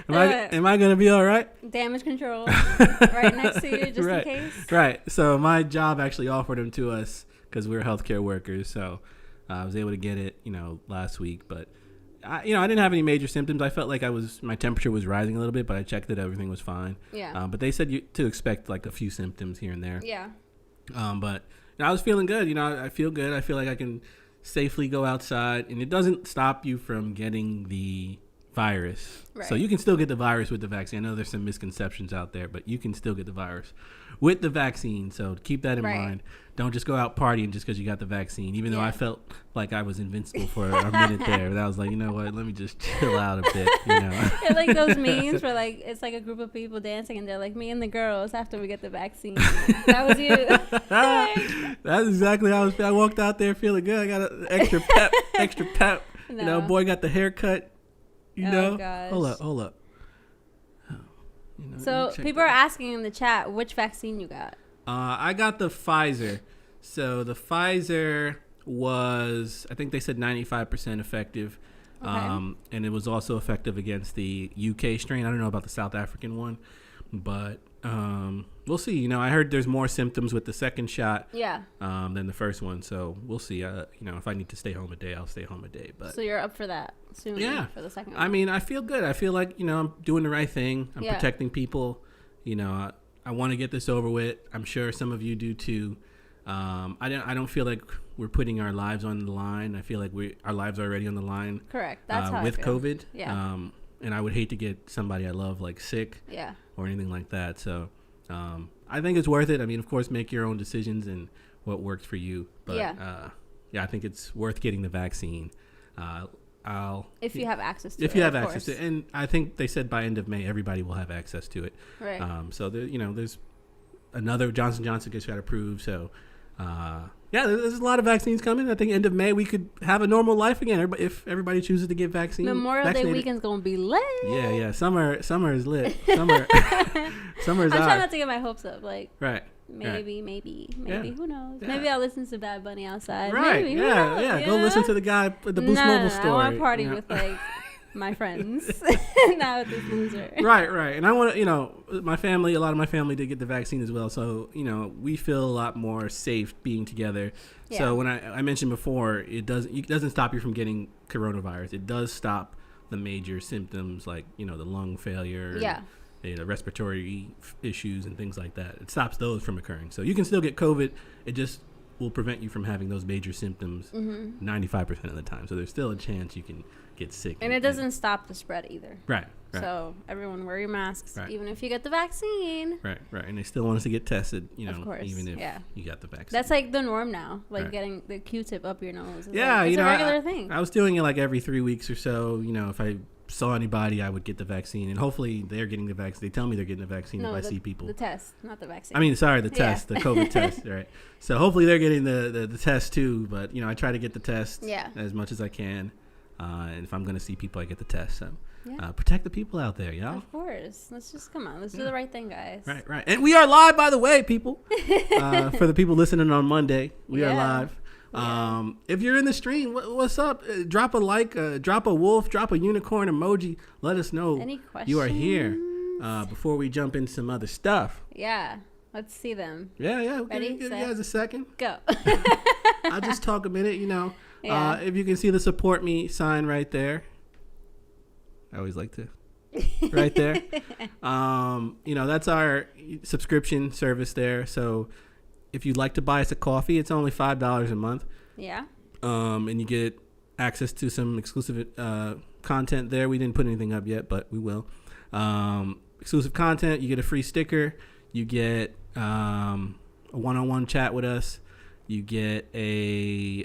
Speaker 4: Am I gonna be all right?
Speaker 3: Damage control right next to you just
Speaker 4: Right.
Speaker 3: in case.
Speaker 4: Right. So my job actually offered them to us because we're healthcare workers. So I was able to get it, last week. But I didn't have any major symptoms. I felt like my temperature was rising a little bit, but I checked it, everything was fine.
Speaker 3: Yeah.
Speaker 4: But they said to expect like a few symptoms here and there.
Speaker 3: Yeah.
Speaker 4: But I was feeling good. I feel good. I feel like I can safely go outside, and it doesn't stop you from getting the virus.
Speaker 3: Right.
Speaker 4: So you can still get the virus with the vaccine. I know there's some misconceptions out there, but you can still get the virus with the vaccine. So keep that in
Speaker 3: Right.
Speaker 4: mind. Don't just go out partying just because you got the vaccine. Even though
Speaker 3: Yeah.
Speaker 4: I felt like I was invincible for a minute there, but I was like, you know what? Let me just chill out a bit.
Speaker 3: It's like those memes where like it's like a group of people dancing and they're like me and the girls after we get the vaccine. That was you.
Speaker 4: That's exactly how I was feeling. I walked out there feeling good. I got an extra pep.
Speaker 3: No.
Speaker 4: Boy got the haircut.
Speaker 3: Oh, gosh.
Speaker 4: Hold up.
Speaker 3: So people are asking in the chat which vaccine you got.
Speaker 4: I got the Pfizer. So the Pfizer was, I think they said 95% effective.
Speaker 3: Okay.
Speaker 4: And it was also effective against the UK strain. I don't know about the South African one, but we'll see. I heard there's more symptoms with the second shot
Speaker 3: Yeah.
Speaker 4: than the first one. So we'll see. If I need to stay home a day, I'll stay home a day. But
Speaker 3: So you're up for that soon.
Speaker 4: Yeah.
Speaker 3: For the second one.
Speaker 4: I mean, I feel good. I feel like, I'm doing the right thing. I'm
Speaker 3: Yeah.
Speaker 4: protecting people. I want to get this over with. I'm sure some of you do too. I don't feel like we're putting our lives on the line. I feel like our lives are already on the line.
Speaker 3: Correct. That's how
Speaker 4: with
Speaker 3: I feel.
Speaker 4: COVID.
Speaker 3: Yeah.
Speaker 4: And I would hate to get somebody I love like sick
Speaker 3: Yeah.
Speaker 4: or anything like that. So I think it's worth it. I mean, of course, make your own decisions and what works for you. But I think it's worth getting the vaccine.
Speaker 3: If you have access to it.
Speaker 4: If you have
Speaker 3: of
Speaker 4: access to
Speaker 3: course.
Speaker 4: it. And I think they said by end of May, everybody will have access to it.
Speaker 3: Right.
Speaker 4: So, there's another Johnson & Johnson gets got approved. So Yeah, there's a lot of vaccines coming. I think end of May we could have a normal life again. If everybody chooses to get vaccinated.
Speaker 3: Memorial Day weekend's gonna be lit.
Speaker 4: Yeah. Summer is lit. Summer's
Speaker 3: I'm trying not to get my hopes up. Like,
Speaker 4: right.
Speaker 3: maybe.
Speaker 4: Yeah.
Speaker 3: Who knows?
Speaker 4: Yeah.
Speaker 3: Maybe I'll listen to Bad Bunny outside.
Speaker 4: Right.
Speaker 3: Maybe.
Speaker 4: Yeah. Go listen to the guy at the Boost Mobile story.
Speaker 3: I want to party
Speaker 4: you know?
Speaker 3: with like my friends, not with this loser.
Speaker 4: Right. And I want to, a lot of my family did get the vaccine as well. So, we feel a lot more safe being together.
Speaker 3: Yeah.
Speaker 4: So when I mentioned before, it doesn't stop you from getting coronavirus. It does stop the major symptoms like, the lung failure.
Speaker 3: Yeah.
Speaker 4: And, respiratory issues and things like that. It stops those from occurring. So you can still get COVID. It just will prevent you from having those major symptoms 95% of the time. So there's still a chance you can get sick.
Speaker 3: And it doesn't stop the spread either.
Speaker 4: Right.
Speaker 3: So everyone wear your masks,
Speaker 4: Right.
Speaker 3: even if you get the vaccine.
Speaker 4: Right. And they still want us to get tested,
Speaker 3: Of course,
Speaker 4: even if
Speaker 3: yeah.
Speaker 4: you got the vaccine.
Speaker 3: That's like the norm now, like
Speaker 4: Right.
Speaker 3: getting the Q-tip up your nose. It's
Speaker 4: yeah,
Speaker 3: like, it's a regular thing.
Speaker 4: I was doing it like every 3 weeks or so. If I saw anybody, I would get the vaccine. And hopefully they're getting the vaccine. They tell me they're getting the vaccine if I see people.
Speaker 3: The test, not the vaccine.
Speaker 4: I mean, sorry, the test, the COVID test, right? So hopefully they're getting the test too. But I try to get the test as much as I can. And if I'm going to see people, I get the test. So protect the people out there, y'all.
Speaker 3: Of course. Let's do the right thing, guys.
Speaker 4: Right. And we are live, by the way, people. For the people listening on Monday, we are live. If you're in the stream, what's up? Drop a like, drop a wolf, drop a unicorn emoji. Let us know
Speaker 3: Any
Speaker 4: you are here before we jump into some other stuff.
Speaker 3: Yeah. Let's see them.
Speaker 4: Yeah.
Speaker 3: Ready,
Speaker 4: Give you
Speaker 3: set,
Speaker 4: guys a second.
Speaker 3: Go.
Speaker 4: I'll just talk a minute,
Speaker 3: Yeah.
Speaker 4: if you can see the support me sign right there. I always like to. Right there. That's our subscription service there. So if you'd like to buy us a coffee, it's only $5 a month.
Speaker 3: Yeah.
Speaker 4: And you get access to some exclusive content there. We didn't put anything up yet, but we will. Exclusive content. You get a free sticker. You get a one-on-one chat with us. You get a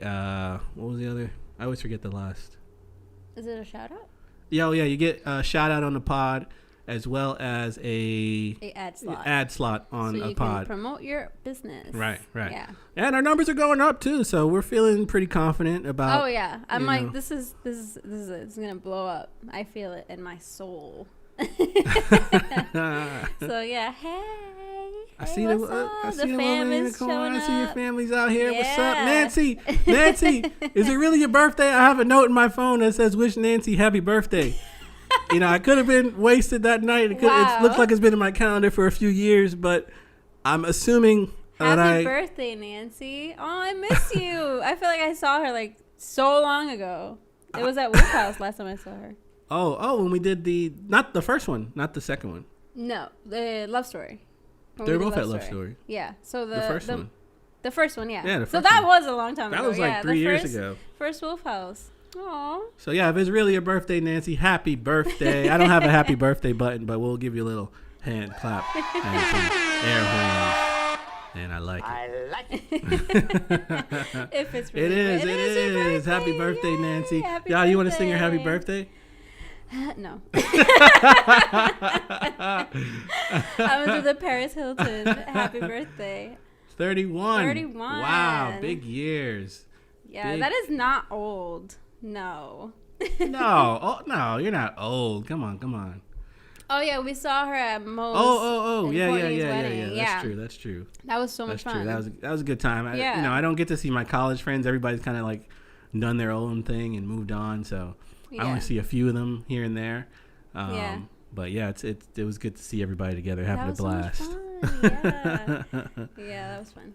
Speaker 4: what was the other? I always forget the last.
Speaker 3: Is it a shout out?
Speaker 4: Yeah, you get a shout out on the pod as well as a
Speaker 3: ad slot
Speaker 4: on
Speaker 3: so
Speaker 4: a
Speaker 3: you
Speaker 4: pod.
Speaker 3: Can promote your business.
Speaker 4: Right.
Speaker 3: Yeah.
Speaker 4: And our numbers are going up too, so we're feeling pretty confident about.
Speaker 3: Oh yeah, I'm like this is gonna blow up. I feel it in my soul. So yeah, hey.
Speaker 4: I see the
Speaker 3: fam
Speaker 4: woman
Speaker 3: is showing
Speaker 4: I see your
Speaker 3: up.
Speaker 4: family's out here. What's up,
Speaker 3: Yeah.
Speaker 4: Nancy? Nancy, is it really your birthday? I have a note in my phone that says "Wish Nancy happy birthday." I could have been wasted that night. It looks like it's been in my calendar for a few years, but I'm assuming
Speaker 3: Happy birthday, Nancy. Oh, I miss you. I feel like I saw her like so long ago. It was at Wolf House last time I saw her.
Speaker 4: Oh, when we did not the first one, not the second one.
Speaker 3: No, the Love Story.
Speaker 4: They were both at Love Story.
Speaker 3: Yeah. So
Speaker 4: the first one.
Speaker 3: The first one, yeah.
Speaker 4: Yeah, the
Speaker 3: so
Speaker 4: first
Speaker 3: that
Speaker 4: one.
Speaker 3: was a long time ago.
Speaker 4: That was like 3 years ago.
Speaker 3: First Wolf House. Aw.
Speaker 4: So yeah, if it's really your birthday, Nancy, happy birthday. I don't have a happy birthday button, but we'll give you a little hand clap and some air horns. And I like it.
Speaker 3: If it's
Speaker 4: It
Speaker 3: really
Speaker 4: is.
Speaker 3: your birthday.
Speaker 4: Happy birthday,
Speaker 3: Yay.
Speaker 4: Nancy.
Speaker 3: Happy
Speaker 4: Y'all, you want to sing her happy
Speaker 3: birthday.
Speaker 4: birthday?
Speaker 3: No. I'm gonna do the Paris Hilton happy birthday.
Speaker 4: 31.
Speaker 3: 31.
Speaker 4: Wow, big years.
Speaker 3: Yeah,
Speaker 4: Big.
Speaker 3: that is not old. No.
Speaker 4: No, you're not old. Come on.
Speaker 3: Oh yeah, we saw her at Mo's.
Speaker 4: Oh,
Speaker 3: and
Speaker 4: yeah.
Speaker 3: Courtney's wedding.
Speaker 4: That's true.
Speaker 3: That was so much
Speaker 4: That's
Speaker 3: fun.
Speaker 4: true. That was a good time.
Speaker 3: Yeah.
Speaker 4: I don't get to see my college friends. Everybody's kind of like done their own thing and moved on. So I only see a few of them here and there.
Speaker 3: Yeah.
Speaker 4: But yeah, it was good to see everybody together having a blast.
Speaker 3: So much fun. Yeah, that was fun.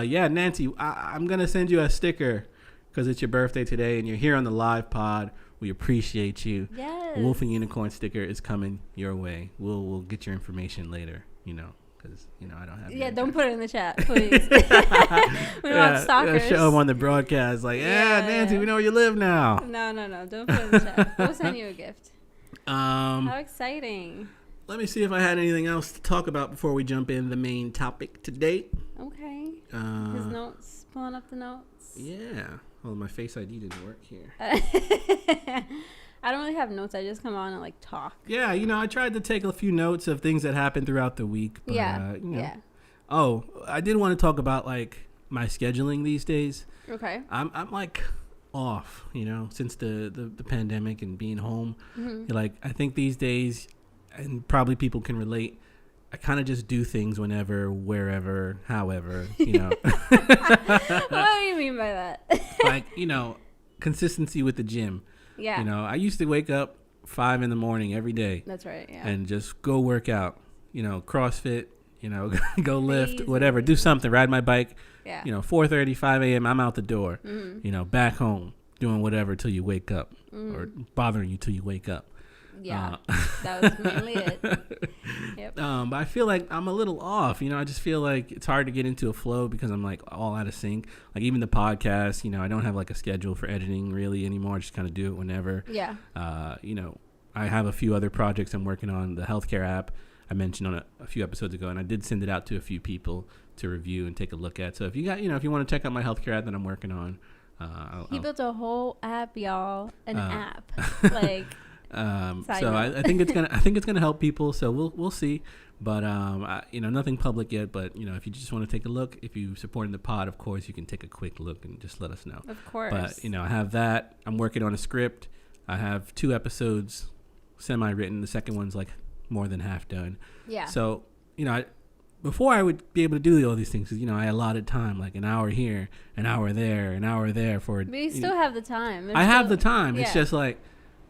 Speaker 4: Yeah, Nancy, I'm gonna send you a sticker because it's your birthday today and you're here on the live pod. We appreciate you.
Speaker 3: Yes.
Speaker 4: A Wolf and Unicorn sticker is coming your way. We'll get your information later. Because I don't have.
Speaker 3: Yeah, don't put it in the chat, please. We don't want stalkers.
Speaker 4: Show them on the broadcast, like, Nancy, we know where you live now.
Speaker 3: No, don't put it in the chat. We'll send you a gift. How exciting!
Speaker 4: Let me see if I had anything else to talk about before we jump in the main topic today.
Speaker 3: Okay. His notes, pulling up the notes.
Speaker 4: Yeah. Oh, my Face ID didn't work here.
Speaker 3: I don't really have notes. I just come on and like talk.
Speaker 4: Yeah, I tried to take a few notes of things that happened throughout the week. But,
Speaker 3: Yeah.
Speaker 4: Oh, I did want to talk about my scheduling these days.
Speaker 3: Okay.
Speaker 4: I'm like off, since the pandemic and being home. Like, I think these days, and probably people can relate, I kind of just do things whenever, wherever, however,
Speaker 3: What do you mean by that?
Speaker 4: like, consistency with the gym.
Speaker 3: Yeah.
Speaker 4: I used to wake up 5 a.m. every day.
Speaker 3: That's right. Yeah.
Speaker 4: And just go work out, CrossFit, go lift,
Speaker 3: Crazy.
Speaker 4: whatever, do something, ride my bike.
Speaker 3: Yeah.
Speaker 4: 4:30, 5 a.m. I'm out the door,
Speaker 3: Mm-hmm.
Speaker 4: Back home, doing whatever till you wake up, or bothering you till you wake up.
Speaker 3: Yeah. That was mainly it. Yep.
Speaker 4: But I feel like I'm a little off, I just feel like it's hard to get into a flow because I'm like all out of sync. Like even the podcast, I don't have like a schedule for editing really anymore. I just kind of do it whenever.
Speaker 3: Yeah.
Speaker 4: I have a few other projects I'm working on. The healthcare app I mentioned on a few episodes ago, and I did send it out to a few people to review and take a look at. So if you got, if you want to check out my healthcare app that I'm working on,
Speaker 3: He built a whole app, y'all. An app. Like.
Speaker 4: So I think it's gonna help people. So we'll see. But nothing public yet. But if you just want to take a look, if you supporting the pod, of course you can take a quick look and just let us know.
Speaker 3: Of course.
Speaker 4: But I have that. I'm working on a script. I have 2 episodes semi-written. The second one's like more than half done.
Speaker 3: Yeah.
Speaker 4: So before I would be able to do all these things, because I allotted time, like an hour here, an hour there for.
Speaker 3: But you still have the time.
Speaker 4: I have the time. It's just like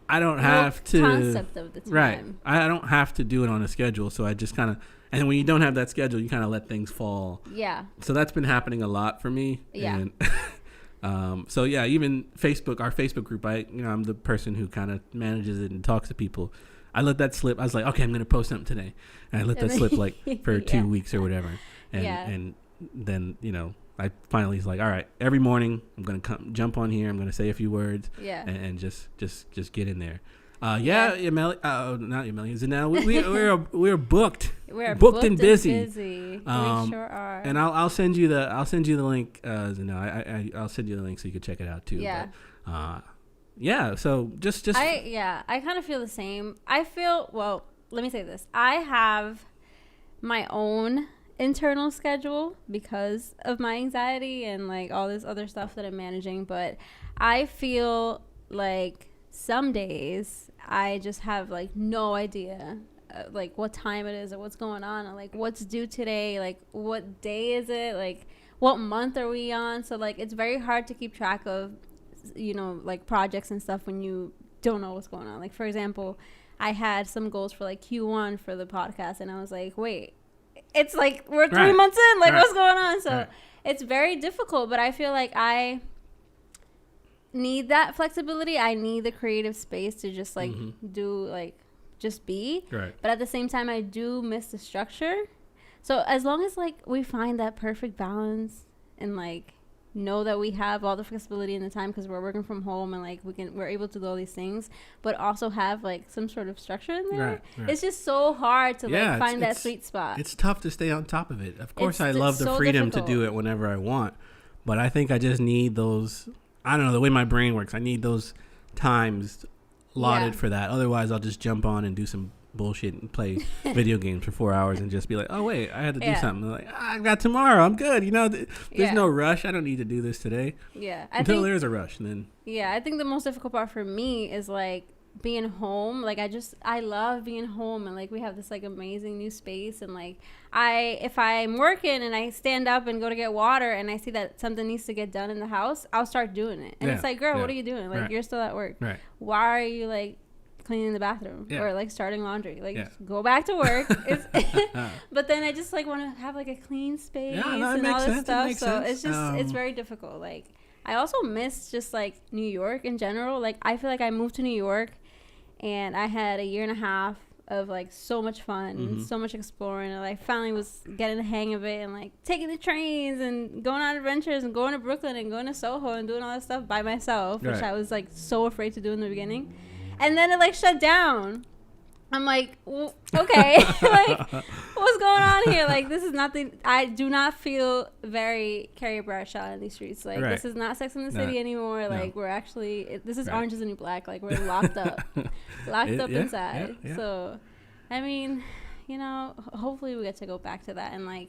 Speaker 4: I don't have to.
Speaker 3: Concept of the time.
Speaker 4: Right. I don't have to do it on a schedule, so I just kind of. And when you don't have that schedule, you kind of let things fall.
Speaker 3: Yeah.
Speaker 4: So that's been happening a lot for me.
Speaker 3: Yeah.
Speaker 4: And, so yeah, even Facebook, our Facebook group, I'm the person who kind of manages it and talks to people. I let that slip. I was like, okay, I'm going to post something today. And I let that slip like for 2 weeks or whatever. And then, I finally was like, all right, every morning I'm going to jump on here. I'm going to say a few words and just get in there. Not Emily. Zanelle. We're booked.
Speaker 3: We're
Speaker 4: booked and busy.
Speaker 3: We sure are.
Speaker 4: And I'll send you the link. Zanelle, I'll send you the link so you can check it out too.
Speaker 3: Yeah.
Speaker 4: But, so just
Speaker 3: I kind of feel the same. Let me say this. I have my own internal schedule because of my anxiety and like all this other stuff that I'm managing, but I feel like some days I just have like no idea like what time it is or what's going on or like what's due today, like what day is it, like what month are we on. So like it's very hard to keep track of like projects and stuff when you don't know what's going on. Like for example, I had some goals for like Q1 for the podcast and I was like, wait, it's like we're 3 months in, like what's going on? So it's very difficult, but I feel like I need that flexibility. I need the creative space to just like do like just be. Right. But at the same time, I do miss the structure. So as long as like we find that perfect balance and like know that we have all the flexibility in the time because we're working from home and like we're able to do all these things, but also have like some sort of structure in there. Right. It's just so hard to like find that sweet spot.
Speaker 4: It's tough to stay on top of it. Of course, I love the freedom to do it whenever I want, but I think I just need those. I don't know, the way my brain works, I need those times allotted for that. Otherwise, I'll just jump on and do some bullshit and play video games for 4 hours and just be like, oh, wait, I had to do something. Like, I got tomorrow. I'm good. There's no rush. I don't need to do this today.
Speaker 3: Yeah.
Speaker 4: Until there's a rush. And then.
Speaker 3: Yeah, I think the most difficult part for me is like being home. Like I love being home and like we have this like amazing new space and like if I'm working and I stand up and go to get water and I see that something needs to get done in the house, I'll start doing it. And it's like, girl, what are you doing? Like you're still at work. Right. Why are you like cleaning the bathroom or like starting laundry? Like go back to work. But then I just like want to have like a clean space and all this stuff. So it's just it's very difficult. Like I also miss just like New York in general. Like I feel like I moved to New York and I had a year and a half of like so much fun, so much exploring, and I finally was getting the hang of it and like taking the trains and going on adventures and going to Brooklyn and going to Soho and doing all that stuff by myself, which I was like so afraid to do in the beginning. And then it like shut down. I'm like, okay, like what's going on here? Like this is nothing. I do not feel very Carrie Bradshaw in these streets. Like this is not Sex and the City anymore. Like we're actually, this is Orange is the New Black. Like we're locked up, inside. So, I mean, hopefully we get to go back to that and like,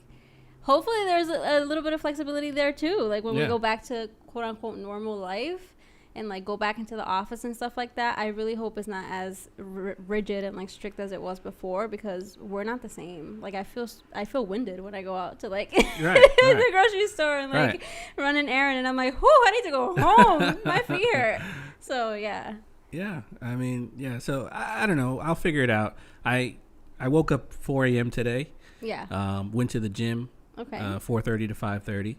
Speaker 3: hopefully there's a little bit of flexibility there too. Like when we
Speaker 4: Yeah.
Speaker 3: go back to quote unquote normal life and like go back into the office and stuff like that, I really hope it's not as rigid and like strict as it was before, because we're not the same. Like I feel winded when I go out to like the grocery store and like run an errand, and I'm like, whoo, I need to go home. My feet hurt. So yeah.
Speaker 4: Yeah, I mean, yeah. So I don't know. I'll figure it out. I woke up 4 a.m. today.
Speaker 3: Yeah.
Speaker 4: Went to the gym.
Speaker 3: Okay.
Speaker 4: 4:30 to 5:30.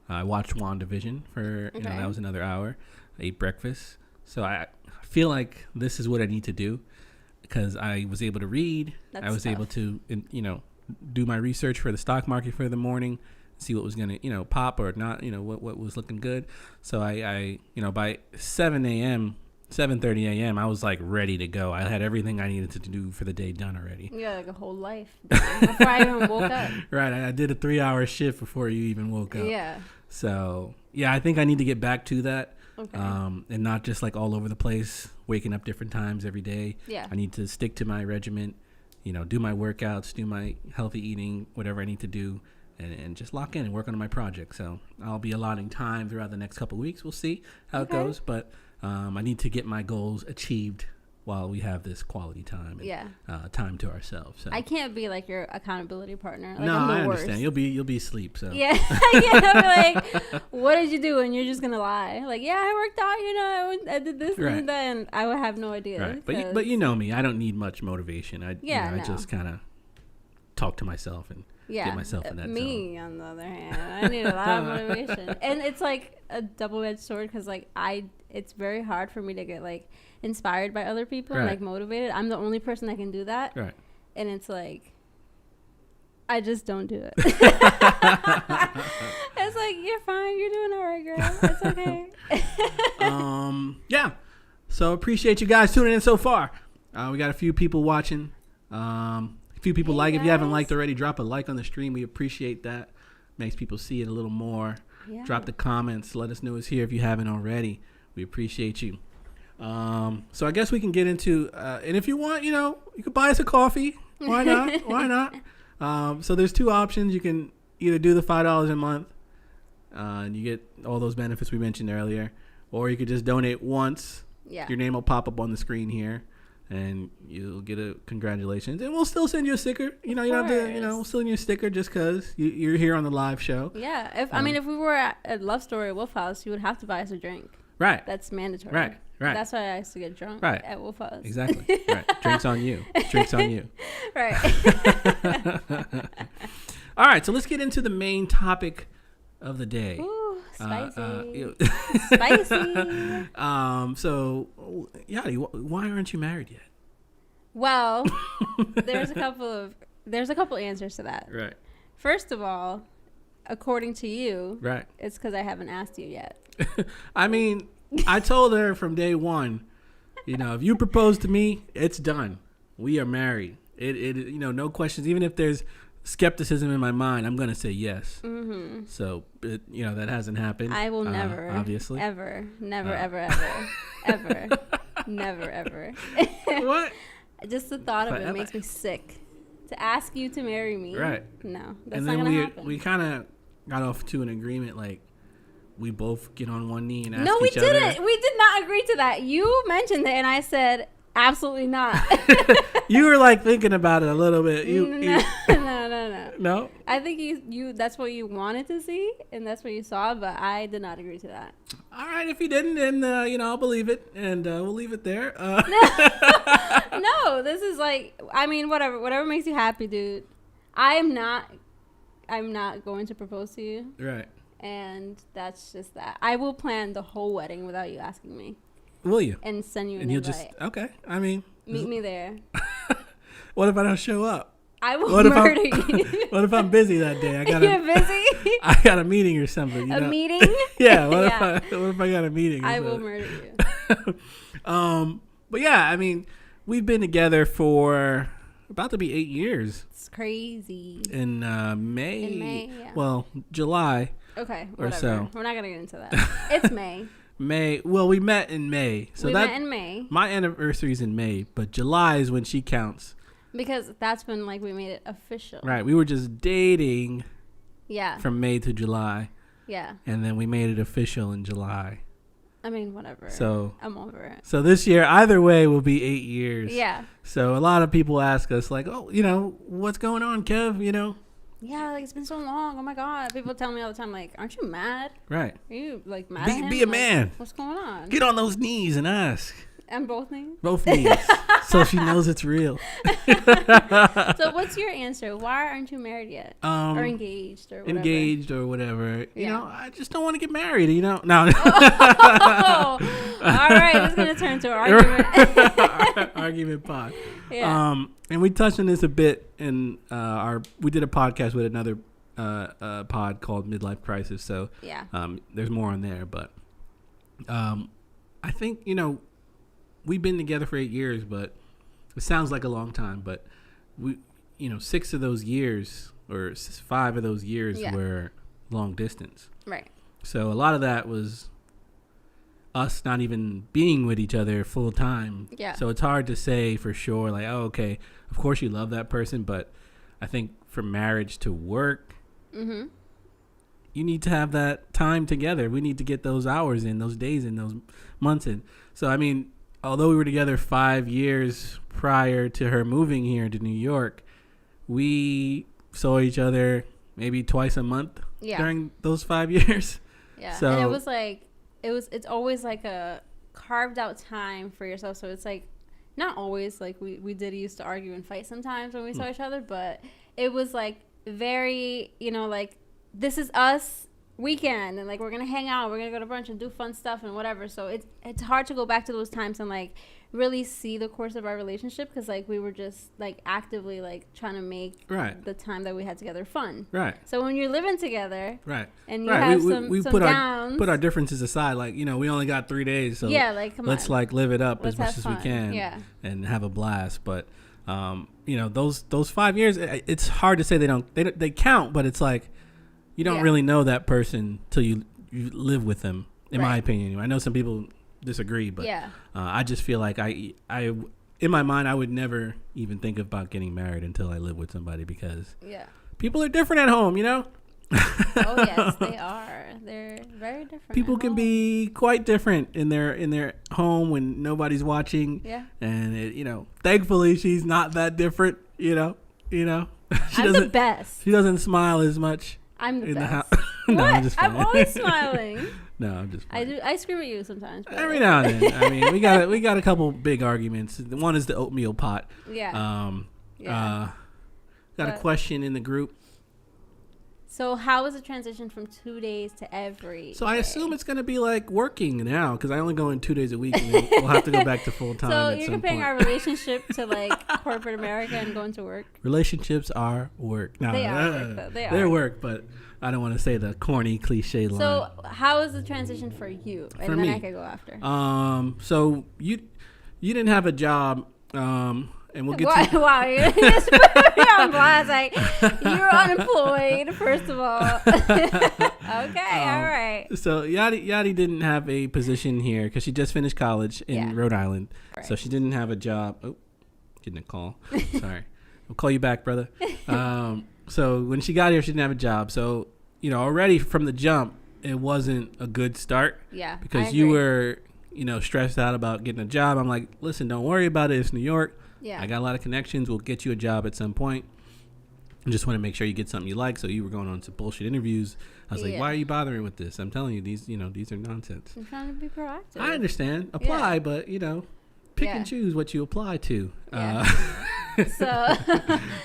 Speaker 4: I watched WandaVision for
Speaker 3: Okay.
Speaker 4: that was another hour. I ate breakfast. So I feel like this is what I need to do, because I was able to read.
Speaker 3: That's
Speaker 4: I was able to do my research for the stock market for the morning, see what was gonna pop or not. What was looking good. So I by 7:30 a.m. I was like ready to go. I had everything I needed to do for the day done already.
Speaker 3: You got like a whole life before I even woke up.
Speaker 4: Right. I did a 3-hour shift before you even woke up.
Speaker 3: Yeah.
Speaker 4: So yeah, I think I need to get back to that.
Speaker 3: Okay.
Speaker 4: And not just like all over the place, waking up different times every day.
Speaker 3: Yeah.
Speaker 4: I need to stick to my regiment, do my workouts, do my healthy eating, whatever I need to do, and just lock in and work on my project. So I'll be allotting time throughout the next couple of weeks. We'll see how it goes, but I need to get my goals achieved while we have this quality time and time to ourselves. So.
Speaker 3: I can't be like your accountability partner. Like,
Speaker 4: No,
Speaker 3: I'm the
Speaker 4: I
Speaker 3: worst.
Speaker 4: understand. You'll be asleep. So
Speaker 3: Yeah, I'll be like, what did you do? And you're just gonna lie. Like, yeah, I worked out. I did this
Speaker 4: Right.
Speaker 3: and that, and I would have no idea.
Speaker 4: right, but you know me. I don't need much motivation. I
Speaker 3: no.
Speaker 4: just kind of talk to myself and get myself in that zone.
Speaker 3: Me, on the other hand, I need a lot of motivation, and it's like a double-edged sword, because like it's very hard for me to get like inspired by other people and
Speaker 4: Right.
Speaker 3: like motivated. I'm the only person that can do that,
Speaker 4: Right.
Speaker 3: and it's like I just don't do it. It's like, you're fine, you're doing all right, girl. It's okay.
Speaker 4: Yeah. So appreciate you guys tuning in so far. We got a few people watching. A few people
Speaker 3: Hey,
Speaker 4: like. If you haven't
Speaker 3: guys.
Speaker 4: liked already, drop a like on the stream. We appreciate that. Makes people see it a little more.
Speaker 3: Yeah.
Speaker 4: Drop the comments. Let us know it's here if you haven't already. We appreciate you. So I guess we can get into, and if you want, you could buy us a coffee. Why not? Why not? So there's two options. You can either do the $5 a month, and you get all those benefits we mentioned earlier, or you could just donate once.
Speaker 3: Yeah.
Speaker 4: Your name will pop up on the screen here, and you'll get a congratulations, and we'll still send you a sticker. You don't have to, we'll still send you a sticker just because you're here on the live show.
Speaker 3: Yeah. If if we were at Love Story Wolf House, you would have to buy us a drink.
Speaker 4: Right.
Speaker 3: That's mandatory.
Speaker 4: Right.
Speaker 3: That's why I used to get drunk at Wolf House.
Speaker 4: Exactly. Right. Drinks on you. Drinks on you.
Speaker 3: Right.
Speaker 4: All right. So let's get into the main topic of the day.
Speaker 3: Ooh, spicy.
Speaker 4: Spicy. So, Yadi, why aren't you married yet?
Speaker 3: Well, there's a couple answers to that.
Speaker 4: Right.
Speaker 3: First of all, according to you,
Speaker 4: Right.
Speaker 3: it's because I haven't asked you yet.
Speaker 4: I mean, I told her from day one, if you propose to me, it's done. We are married. It no questions. Even if there's skepticism in my mind, I'm going to say yes. Mm-hmm. So, that hasn't happened.
Speaker 3: I will never,
Speaker 4: obviously.
Speaker 3: ever, never, ever, ever, never, ever.
Speaker 4: What?
Speaker 3: Just the thought of it makes me sick. To ask you to marry me.
Speaker 4: Right.
Speaker 3: No, that's
Speaker 4: And
Speaker 3: not
Speaker 4: then
Speaker 3: going to happen.
Speaker 4: we kind of got off to an agreement, like, we both get on one knee and ask
Speaker 3: No, we
Speaker 4: each other.
Speaker 3: didn't. We did not agree to that. You mentioned it, and I said, absolutely not.
Speaker 4: You were like thinking about it a little bit.
Speaker 3: No.
Speaker 4: No?
Speaker 3: I think you that's what you wanted to see, and that's what you saw, but I did not agree to that.
Speaker 4: All right, if you didn't, then, I'll believe it, and we'll leave it there.
Speaker 3: No, this is like, whatever makes you happy, dude. I'm not going to propose to you.
Speaker 4: Right.
Speaker 3: And that's just that. I will plan the whole wedding without you asking me.
Speaker 4: Will you?
Speaker 3: And send you an
Speaker 4: And you'll
Speaker 3: invite.
Speaker 4: just, okay. I mean.
Speaker 3: Meet me there.
Speaker 4: What if I don't show up?
Speaker 3: I will murder you.
Speaker 4: What if I'm busy that day?
Speaker 3: You're busy?
Speaker 4: I got a meeting or something.
Speaker 3: A meeting?
Speaker 4: Yeah. What if I got a meeting?
Speaker 3: I will murder you.
Speaker 4: But yeah, I mean, we've been together for about to be 8 years.
Speaker 3: It's crazy.
Speaker 4: In May.
Speaker 3: In May, yeah.
Speaker 4: Well, July.
Speaker 3: Okay,
Speaker 4: or
Speaker 3: whatever.
Speaker 4: so.
Speaker 3: We're not going to get into that. It's May.
Speaker 4: May. Well, we met in May. So
Speaker 3: we met in May.
Speaker 4: My anniversary is in May, but July is when she counts.
Speaker 3: Because that's when, like, we made it official.
Speaker 4: Right. We were just dating
Speaker 3: Yeah.
Speaker 4: from May to July,
Speaker 3: Yeah.
Speaker 4: and then we made it official in July.
Speaker 3: I mean, whatever.
Speaker 4: So
Speaker 3: I'm over it.
Speaker 4: So this year, either way, will be 8 years.
Speaker 3: Yeah.
Speaker 4: So a lot of people ask us, like, oh, you know, what's going on, Kev? You know?
Speaker 3: Yeah, like, it's been so long. Oh my God. People tell me all the time, like, aren't you mad?
Speaker 4: Right.
Speaker 3: Are you like mad? at him?
Speaker 4: Be a
Speaker 3: Like,
Speaker 4: man.
Speaker 3: What's going on?
Speaker 4: Get on those knees and ask.
Speaker 3: And both knees.
Speaker 4: Both knees. So she knows it's real.
Speaker 3: So what's your answer? Why aren't you married yet? Or engaged or whatever?
Speaker 4: Engaged or whatever. You
Speaker 3: Yeah.
Speaker 4: know, I just don't want to get married, you know? No.
Speaker 3: Oh, all right. It's going to turn to an argument.
Speaker 4: Argument pod.
Speaker 3: Yeah.
Speaker 4: And we touched on this a bit in we did a podcast with another pod called Midlife Crisis. So
Speaker 3: Yeah.
Speaker 4: there's more on there, but I think, you know, we've been together for 8 years, but it sounds like a long time, but we, you know, 6 of those years or 5 of those years
Speaker 3: Yeah.
Speaker 4: were long distance.
Speaker 3: Right.
Speaker 4: So a lot of that was us not even being with each other full time.
Speaker 3: Yeah.
Speaker 4: So it's hard to say for sure, like, oh, okay, of course you love that person, but I think for marriage to work,
Speaker 3: Mm-hmm.
Speaker 4: you need to have that time together. We need to get those hours in, those days in, those months in. So, I mean, although we were together 5 years prior to her moving here to New York, we saw each other maybe twice a month
Speaker 3: Yeah.
Speaker 4: during those 5 years.
Speaker 3: Yeah.
Speaker 4: So-
Speaker 3: and it was like, it's always like a carved out time for yourself. So it's like, not always, like we did used to argue and fight sometimes when we saw each other, but it was like very, you know, like, this is us weekend, and like, we're gonna hang out, we're gonna go to brunch and do fun stuff and whatever. So it's hard to go back to those times and like really see the course of our relationship, because like we were just like actively like trying to make
Speaker 4: Right.
Speaker 3: the time that we had together fun.
Speaker 4: Right.
Speaker 3: So when you're living together,
Speaker 4: Right.
Speaker 3: and you
Speaker 4: right.
Speaker 3: have
Speaker 4: we
Speaker 3: some
Speaker 4: put
Speaker 3: downs.
Speaker 4: our differences aside. Like, you know, we only got 3 days, so
Speaker 3: Yeah, like, come
Speaker 4: let's
Speaker 3: on.
Speaker 4: like live it up
Speaker 3: Let's
Speaker 4: as much
Speaker 3: have
Speaker 4: as we
Speaker 3: fun.
Speaker 4: can,
Speaker 3: Yeah.
Speaker 4: and have a blast. But you know, those 5 years, it's hard to say they count, but it's like you don't
Speaker 3: Yeah.
Speaker 4: really know that person till you live with them. In my
Speaker 3: Right.
Speaker 4: opinion, I know some people disagree, but
Speaker 3: Yeah.
Speaker 4: I just feel like I in my mind I would never even think about getting married until I live with somebody, because
Speaker 3: Yeah.
Speaker 4: people are different at home, you know.
Speaker 3: Oh yes, they are. They're very different.
Speaker 4: People
Speaker 3: at
Speaker 4: can
Speaker 3: home.
Speaker 4: be quite different in their home when nobody's watching.
Speaker 3: Yeah.
Speaker 4: And it, you know, thankfully she's not that different. You know. she
Speaker 3: I'm the best.
Speaker 4: She doesn't smile as much
Speaker 3: I'm the
Speaker 4: in the
Speaker 3: best.
Speaker 4: house. No,
Speaker 3: What?
Speaker 4: I'm just
Speaker 3: I'm
Speaker 4: playing.
Speaker 3: always smiling.
Speaker 4: No, I'm just
Speaker 3: I
Speaker 4: playing.
Speaker 3: do. I scream at you sometimes. But
Speaker 4: Every now and then. I mean, we got a couple big arguments. One is the oatmeal pot.
Speaker 3: Yeah. Yeah.
Speaker 4: Got a
Speaker 3: But-
Speaker 4: question in the group.
Speaker 3: So how was the transition from 2 days to every?
Speaker 4: So I
Speaker 3: day?
Speaker 4: assume it's going to be like working now, because I only go in 2 days a week, and then we'll have to go back to full time.
Speaker 3: So
Speaker 4: at
Speaker 3: you're
Speaker 4: some
Speaker 3: comparing
Speaker 4: point.
Speaker 3: our relationship to like corporate America and going to work.
Speaker 4: Relationships are work. No,
Speaker 3: They are work, though. They
Speaker 4: They're
Speaker 3: are.
Speaker 4: work, but I don't want to say the corny cliche line.
Speaker 3: So how was the transition for you? And
Speaker 4: For
Speaker 3: then
Speaker 4: me.
Speaker 3: I could go after.
Speaker 4: So you didn't have a job, and we'll get to
Speaker 3: Wow, you just put me on blast. Like, you're unemployed, first of all. Okay, all right.
Speaker 4: So Yadi didn't have a position here because she just finished college in
Speaker 3: Yeah.
Speaker 4: Rhode Island. So
Speaker 3: Right.
Speaker 4: she didn't have a job. Oh, getting a call. Sorry. I'll call you back, brother. So when she got here, she didn't have a job. So, you know, already from the jump, it wasn't a good start.
Speaker 3: Yeah,
Speaker 4: Because
Speaker 3: I
Speaker 4: you
Speaker 3: agree.
Speaker 4: were, you know, stressed out about getting a job. I'm like, listen, don't worry about it. It's New York.
Speaker 3: Yeah.
Speaker 4: I got a lot of connections. We'll get you a job at some point. I just want to make sure you get something you like. So you were going on some bullshit interviews. I was like,
Speaker 3: Yeah.
Speaker 4: why are you bothering with this? I'm telling you, these are nonsense.
Speaker 3: I'm trying to be proactive.
Speaker 4: I understand. Apply,
Speaker 3: Yeah.
Speaker 4: but, you know, pick
Speaker 3: Yeah.
Speaker 4: and choose what you apply to.
Speaker 3: Yeah. So,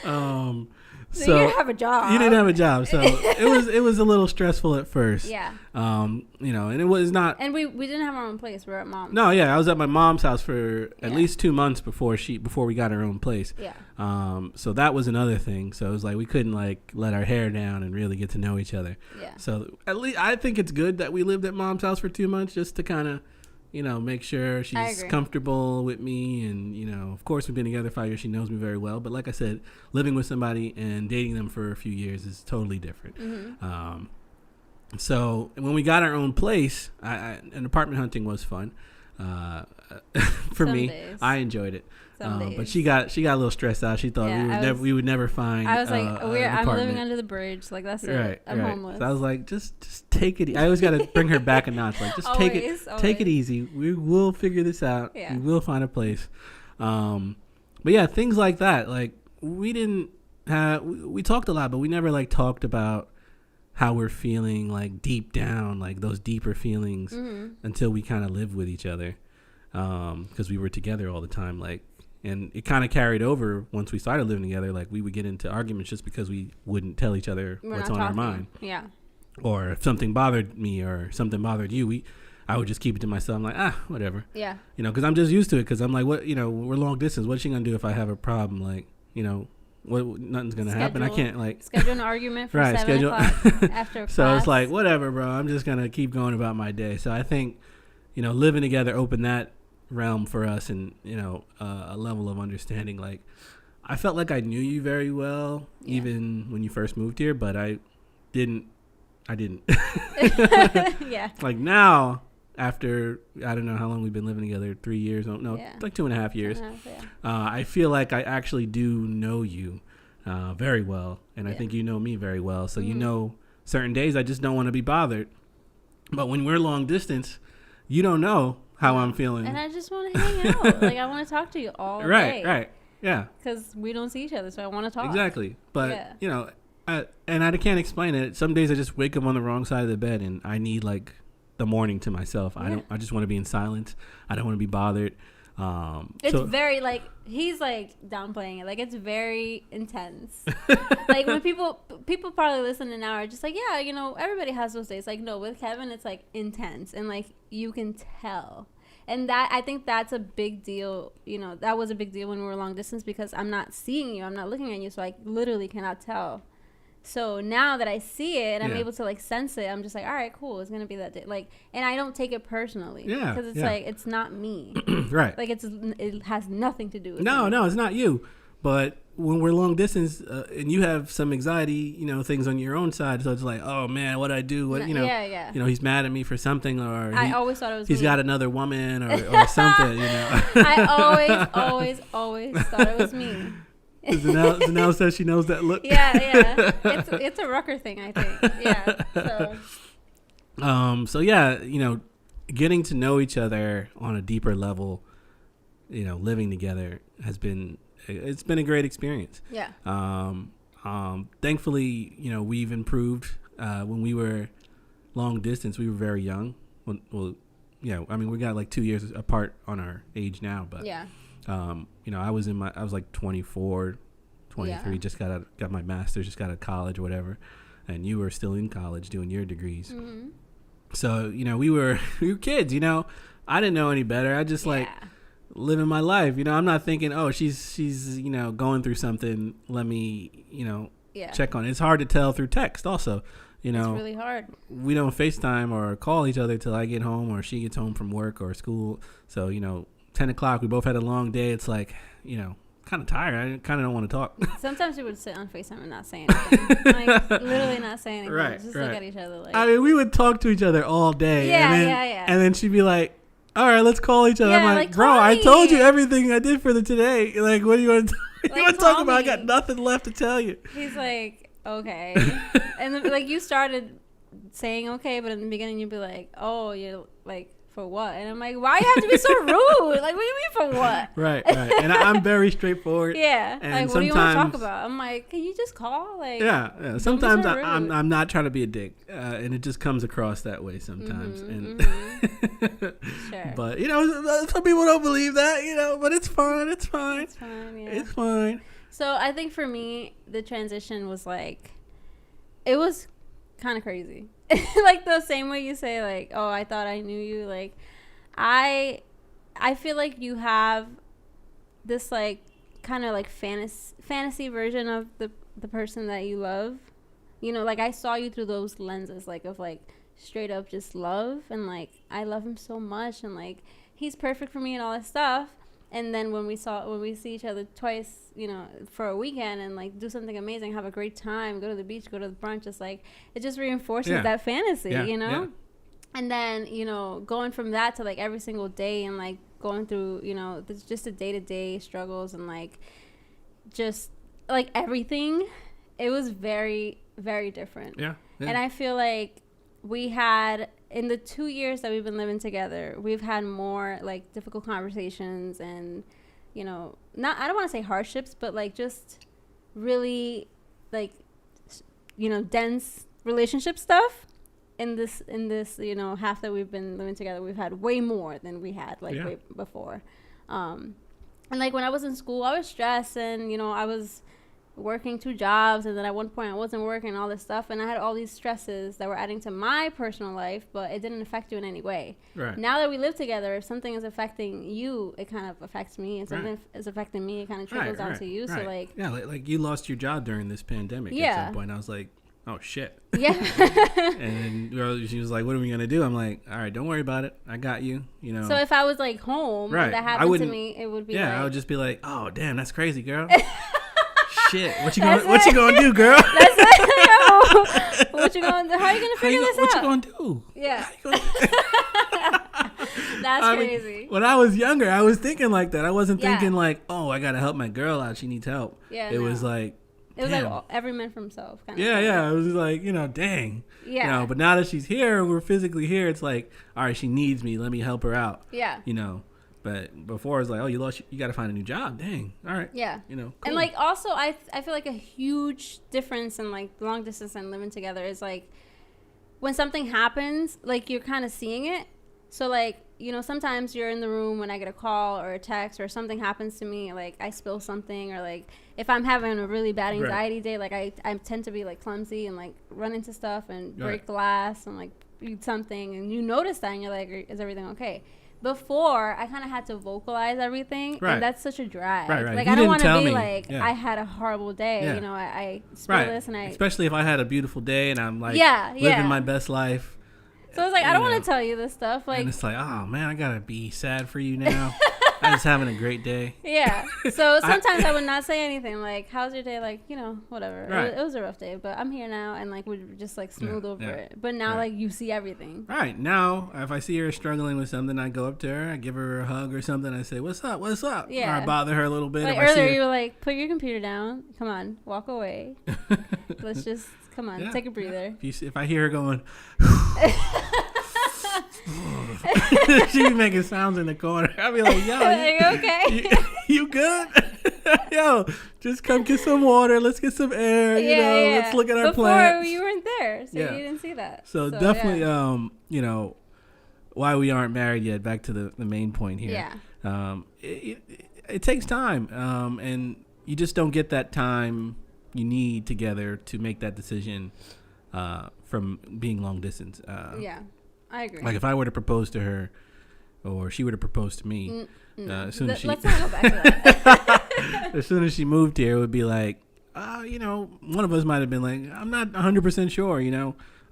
Speaker 3: so
Speaker 4: So
Speaker 3: you didn't have a job.
Speaker 4: you didn't have a job. So it was a little stressful at first.
Speaker 3: Yeah.
Speaker 4: You know, and it was not.
Speaker 3: And we didn't have our own place. We were at mom's.
Speaker 4: No, yeah, I was at my mom's house for at
Speaker 3: Yeah.
Speaker 4: least 2 months before we got our own place.
Speaker 3: Yeah.
Speaker 4: So that was another thing. So it was like we couldn't like let our hair down and really get to know each other.
Speaker 3: Yeah.
Speaker 4: So at least I think it's good that we lived at mom's house for 2 months just to kind of, you know, make sure she's
Speaker 3: agree.
Speaker 4: comfortable with me. And, you know, of course we've been together 5 years. She knows me very well. But like I said, living with somebody and dating them for a few years is totally different. So when we got our own place, and apartment hunting was fun. For
Speaker 3: Some
Speaker 4: me,
Speaker 3: days.
Speaker 4: I enjoyed it.
Speaker 3: Some
Speaker 4: But
Speaker 3: days.
Speaker 4: she got a little stressed out. She thought
Speaker 3: Yeah,
Speaker 4: we would never find.
Speaker 3: I was like,
Speaker 4: an
Speaker 3: I'm living
Speaker 4: apartment.
Speaker 3: under the bridge. Like, that's
Speaker 4: Right,
Speaker 3: it. I'm
Speaker 4: right.
Speaker 3: homeless.
Speaker 4: So I was like, just take it. I always got to bring her back a notch. Like, just take it
Speaker 3: Always.
Speaker 4: easy. We will figure this out.
Speaker 3: Yeah.
Speaker 4: We will find a place. But yeah, things like that. Like, we talked a lot, but we never like talked about how we're feeling, like deep down, like those deeper feelings, until we kind of lived with each other, because we were together all the time. Like, and it kind of carried over once we started living together. Like, we would get into arguments just because we wouldn't tell each other
Speaker 3: We're
Speaker 4: what's
Speaker 3: not
Speaker 4: on our
Speaker 3: talking.
Speaker 4: mind.
Speaker 3: Yeah.
Speaker 4: Or if something bothered me or something bothered you, I would just keep it to myself. I'm like, whatever.
Speaker 3: Yeah.
Speaker 4: You know, because I'm just used to it. Because I'm like, what? You know, we're long distance. What's she gonna do if I have a problem? Like, you know, nothing's gonna happen. I can't like
Speaker 3: schedule an argument for
Speaker 4: right.
Speaker 3: 7
Speaker 4: Schedule.
Speaker 3: o'clock after
Speaker 4: So
Speaker 3: class.
Speaker 4: it's like, whatever, bro. I'm just gonna keep going about my day. So I think, you know, living together opened that realm for us, and you know, a level of understanding. Like, I felt like I knew you very well, even when you first moved here, but I didn't.
Speaker 3: Yeah.
Speaker 4: Like now, after I don't know how long we've been living together, 3 years, no,
Speaker 3: Yeah.
Speaker 4: like 2.5 years.
Speaker 3: Yeah.
Speaker 4: I feel like I actually do know you very well, and I think you know me very well. So you know, certain days I just don't want to be bothered. But when we're long distance, you don't know how I'm feeling.
Speaker 3: And I just want to hang out. Like, I want to talk to you all day.
Speaker 4: Right, yeah,
Speaker 3: Because we don't see each other, so I want to talk.
Speaker 4: exactly. But
Speaker 3: Yeah.
Speaker 4: you know, I can't explain it. Some days I just wake up on the wrong side of the bed, and I need like the morning to myself.
Speaker 3: Yeah.
Speaker 4: I just want to be in silence. I don't want to be bothered.
Speaker 3: It's
Speaker 4: So-
Speaker 3: very, like, he's, like, downplaying it. Like, it's very intense. Like, when people probably listening now are just like, yeah, you know, everybody has those days. Like, no, with Kevin, it's, like, intense. And, like, you can tell. And that, I think that's a big deal. You know, that was a big deal when we were long distance, because I'm not seeing you. I'm not looking at you. So I literally cannot tell. So now that I see it and I'm
Speaker 4: Yeah.
Speaker 3: able to like sense it, I'm just like, all right, cool. It's going to be that day. Like, and I don't take it personally.
Speaker 4: Yeah,
Speaker 3: Because it's
Speaker 4: yeah.
Speaker 3: like, it's not me.
Speaker 4: right.
Speaker 3: Like, it has nothing to do with
Speaker 4: No,
Speaker 3: me.
Speaker 4: it's not you. But when we're long distance and you have some anxiety, you know, things on your own side, so it's like, oh man, what I do? What, you know,
Speaker 3: Yeah.
Speaker 4: you know, he's mad at me for something, or
Speaker 3: I always thought it was
Speaker 4: he's
Speaker 3: me.
Speaker 4: got another woman or something, you know.
Speaker 3: I always thought it was me.
Speaker 4: Zanelle says she knows that look.
Speaker 3: Yeah. It's a Rucker thing, I think. Yeah. So
Speaker 4: So yeah, you know, getting to know each other on a deeper level, you know, living together it's been a great experience.
Speaker 3: yeah.
Speaker 4: Thankfully, you know, we've improved. When we were long distance, we were very young. Well, yeah, I mean, we got like 2 years apart on our age now, but
Speaker 3: Yeah.
Speaker 4: you know, I was like 24, 23,
Speaker 3: Yeah.
Speaker 4: just got my master's, just got out of college or whatever. And you were still in college doing your degrees.
Speaker 3: Mm-hmm.
Speaker 4: So, you know, we were kids, you know, I didn't know any better. I just like living my life. You know, I'm not thinking, oh, she's, you know, going through something. Let me, you know, check on it. It's hard to tell through text also, you know.
Speaker 3: It's really hard.
Speaker 4: We don't FaceTime or call each other till I get home or she gets home from work or school. So, you know, 10 o'clock, we both had a long day. It's like, you know, kind of tired. I kind of don't want to talk.
Speaker 3: Sometimes we would sit on FaceTime and not say anything. Like, literally not say anything.
Speaker 4: Right,
Speaker 3: Just
Speaker 4: right.
Speaker 3: look at each other like.
Speaker 4: I mean, we would talk to each other all day.
Speaker 3: Yeah,
Speaker 4: and then,
Speaker 3: yeah.
Speaker 4: And then she'd be like, all right, let's call each other.
Speaker 3: Yeah,
Speaker 4: I'm like,
Speaker 3: like,
Speaker 4: bro,
Speaker 3: call
Speaker 4: I
Speaker 3: me."
Speaker 4: told you everything I did for the today. Like, what do you want to,
Speaker 3: Like,
Speaker 4: talk
Speaker 3: call
Speaker 4: about? I
Speaker 3: me.
Speaker 4: got nothing left to tell you.
Speaker 3: He's like, okay. And then, like, you started saying okay, but in the beginning you'd be like, oh, you're like, for what? And I'm like, why you have to be so rude? Like, what do you mean for what?
Speaker 4: Right. And I'm very straightforward.
Speaker 3: Yeah.
Speaker 4: And
Speaker 3: Like, what do you want to talk
Speaker 4: sometimes-
Speaker 3: about? I'm like, can you just call? Like,
Speaker 4: Yeah.
Speaker 3: don't be
Speaker 4: Sometimes
Speaker 3: so rude.
Speaker 4: I'm not trying to be a dick, and it just comes across that way sometimes.
Speaker 3: Sure.
Speaker 4: But you know, some people don't believe that, you know. But it's fine. It's fine.
Speaker 3: It's fine, yeah.
Speaker 4: It's fine.
Speaker 3: So I think for me, the transition was like, it was kind of crazy. Like the same way you say, like, oh, I thought I knew you. Like, I feel like you have this like kind of like fantasy version of the person that you love. You know, like I saw you through those lenses, like of like straight up just love, and like I love him so much, and like he's perfect for me and all that stuff. And then when we see each other twice, you know, for a weekend and like do something amazing, have a great time, go to the beach, go to the brunch, it's like it just reinforces
Speaker 4: Yeah.
Speaker 3: that fantasy,
Speaker 4: Yeah,
Speaker 3: you know. And then, going from that to like every single day and like going through, just the day-to-day struggles and like just like everything, it was very, very different.
Speaker 4: Yeah.
Speaker 3: And I feel like we had, in the 2 years that we've been living together, we've had more like difficult conversations and, I don't want to say hardships, but like just really like, dense relationship stuff. In this, half that we've been living together, we've had way more than we had way before. And like when I was in school, I was stressed and, I was working 2 jobs, and then at one point I wasn't working, all this stuff, and I had all these stresses that were adding to my personal life, but it didn't affect you in any way.
Speaker 4: Right.
Speaker 3: Now that we live together, if something is affecting you, it kind of affects me, and something is affecting me, it kind of trickles down to you. So like,
Speaker 4: yeah, like you lost your job during this pandemic at some point. I was like, oh shit.
Speaker 3: Yeah.
Speaker 4: And then she was like, what are we gonna do? I'm like, all right, don't worry about it, I got you.
Speaker 3: So if I was like home, and that happened to me, it would be
Speaker 4: I would just be like, oh damn, that's crazy, girl. Shit, what you gonna do, girl?
Speaker 3: That's it. What you gonna do? How are you gonna figure this out?
Speaker 4: What you gonna do?
Speaker 3: Yeah. That's crazy.
Speaker 4: When I was younger, I was thinking like that. I wasn't thinking like, oh, I gotta help my girl out, she needs help. Yeah. It was like,
Speaker 3: it was like every man for himself kind of
Speaker 4: thing.
Speaker 3: Yeah.
Speaker 4: It was like, dang.
Speaker 3: Yeah.
Speaker 4: But now that she's here, we're physically here, it's like, all right, she needs me, let me help her out.
Speaker 3: Yeah.
Speaker 4: But before it's like, oh, you got to find a new job. Dang. All right.
Speaker 3: Yeah.
Speaker 4: Cool.
Speaker 3: And like also I feel like a huge difference in like long distance and living together is like when something happens, like you're kind of seeing it. So like, sometimes you're in the room when I get a call or a text or something happens to me, like I spill something, or like if I'm having a really bad anxiety day, like I tend to be like clumsy and like run into stuff and break glass and like eat something, and you notice that and you're like, is everything okay? Before, I kind of had to vocalize everything, and that's such a drag.
Speaker 4: Right.
Speaker 3: Like,
Speaker 4: you
Speaker 3: I don't want to be
Speaker 4: me.
Speaker 3: like, I had a horrible day. I spill this and
Speaker 4: especially if I had a beautiful day and I'm like living my best life.
Speaker 3: So it's like, I don't want to tell you this stuff. Like,
Speaker 4: and it's like, oh man, I gotta be sad for you now. I'm just having a great day.
Speaker 3: Yeah. So sometimes I would not say anything. Like, how's your day? Like, whatever.
Speaker 4: Right.
Speaker 3: It was a rough day, but I'm here now, and like we just like smooth over it. But now like you see everything.
Speaker 4: Right. Now, if I see her struggling with something, I go up to her, I give her a hug or something, I say, "What's up? What's up?"
Speaker 3: Yeah.
Speaker 4: Or I bother her a little bit.
Speaker 3: Like earlier, you were like, "Put your computer down. Come on, walk away. Let's just come on, take a breather."
Speaker 4: If I hear her going. She be making sounds in the corner. I'll be like, yo,
Speaker 3: you okay?
Speaker 4: You good? Yo, just come get some water. Let's get some air. Let's look at our plants.
Speaker 3: Before you weren't there, so you didn't see that.
Speaker 4: So definitely, why we aren't married yet. Back to the main point here.
Speaker 3: Yeah.
Speaker 4: It takes time, and you just don't get that time you need together to make that decision from being long distance.
Speaker 3: Yeah. I agree.
Speaker 4: Like if I were to propose to her, or she were to propose to me, as soon as
Speaker 3: let's not go back to that.
Speaker 4: as soon as she moved here, it would be like, one of us might have been like, I'm not 100% sure.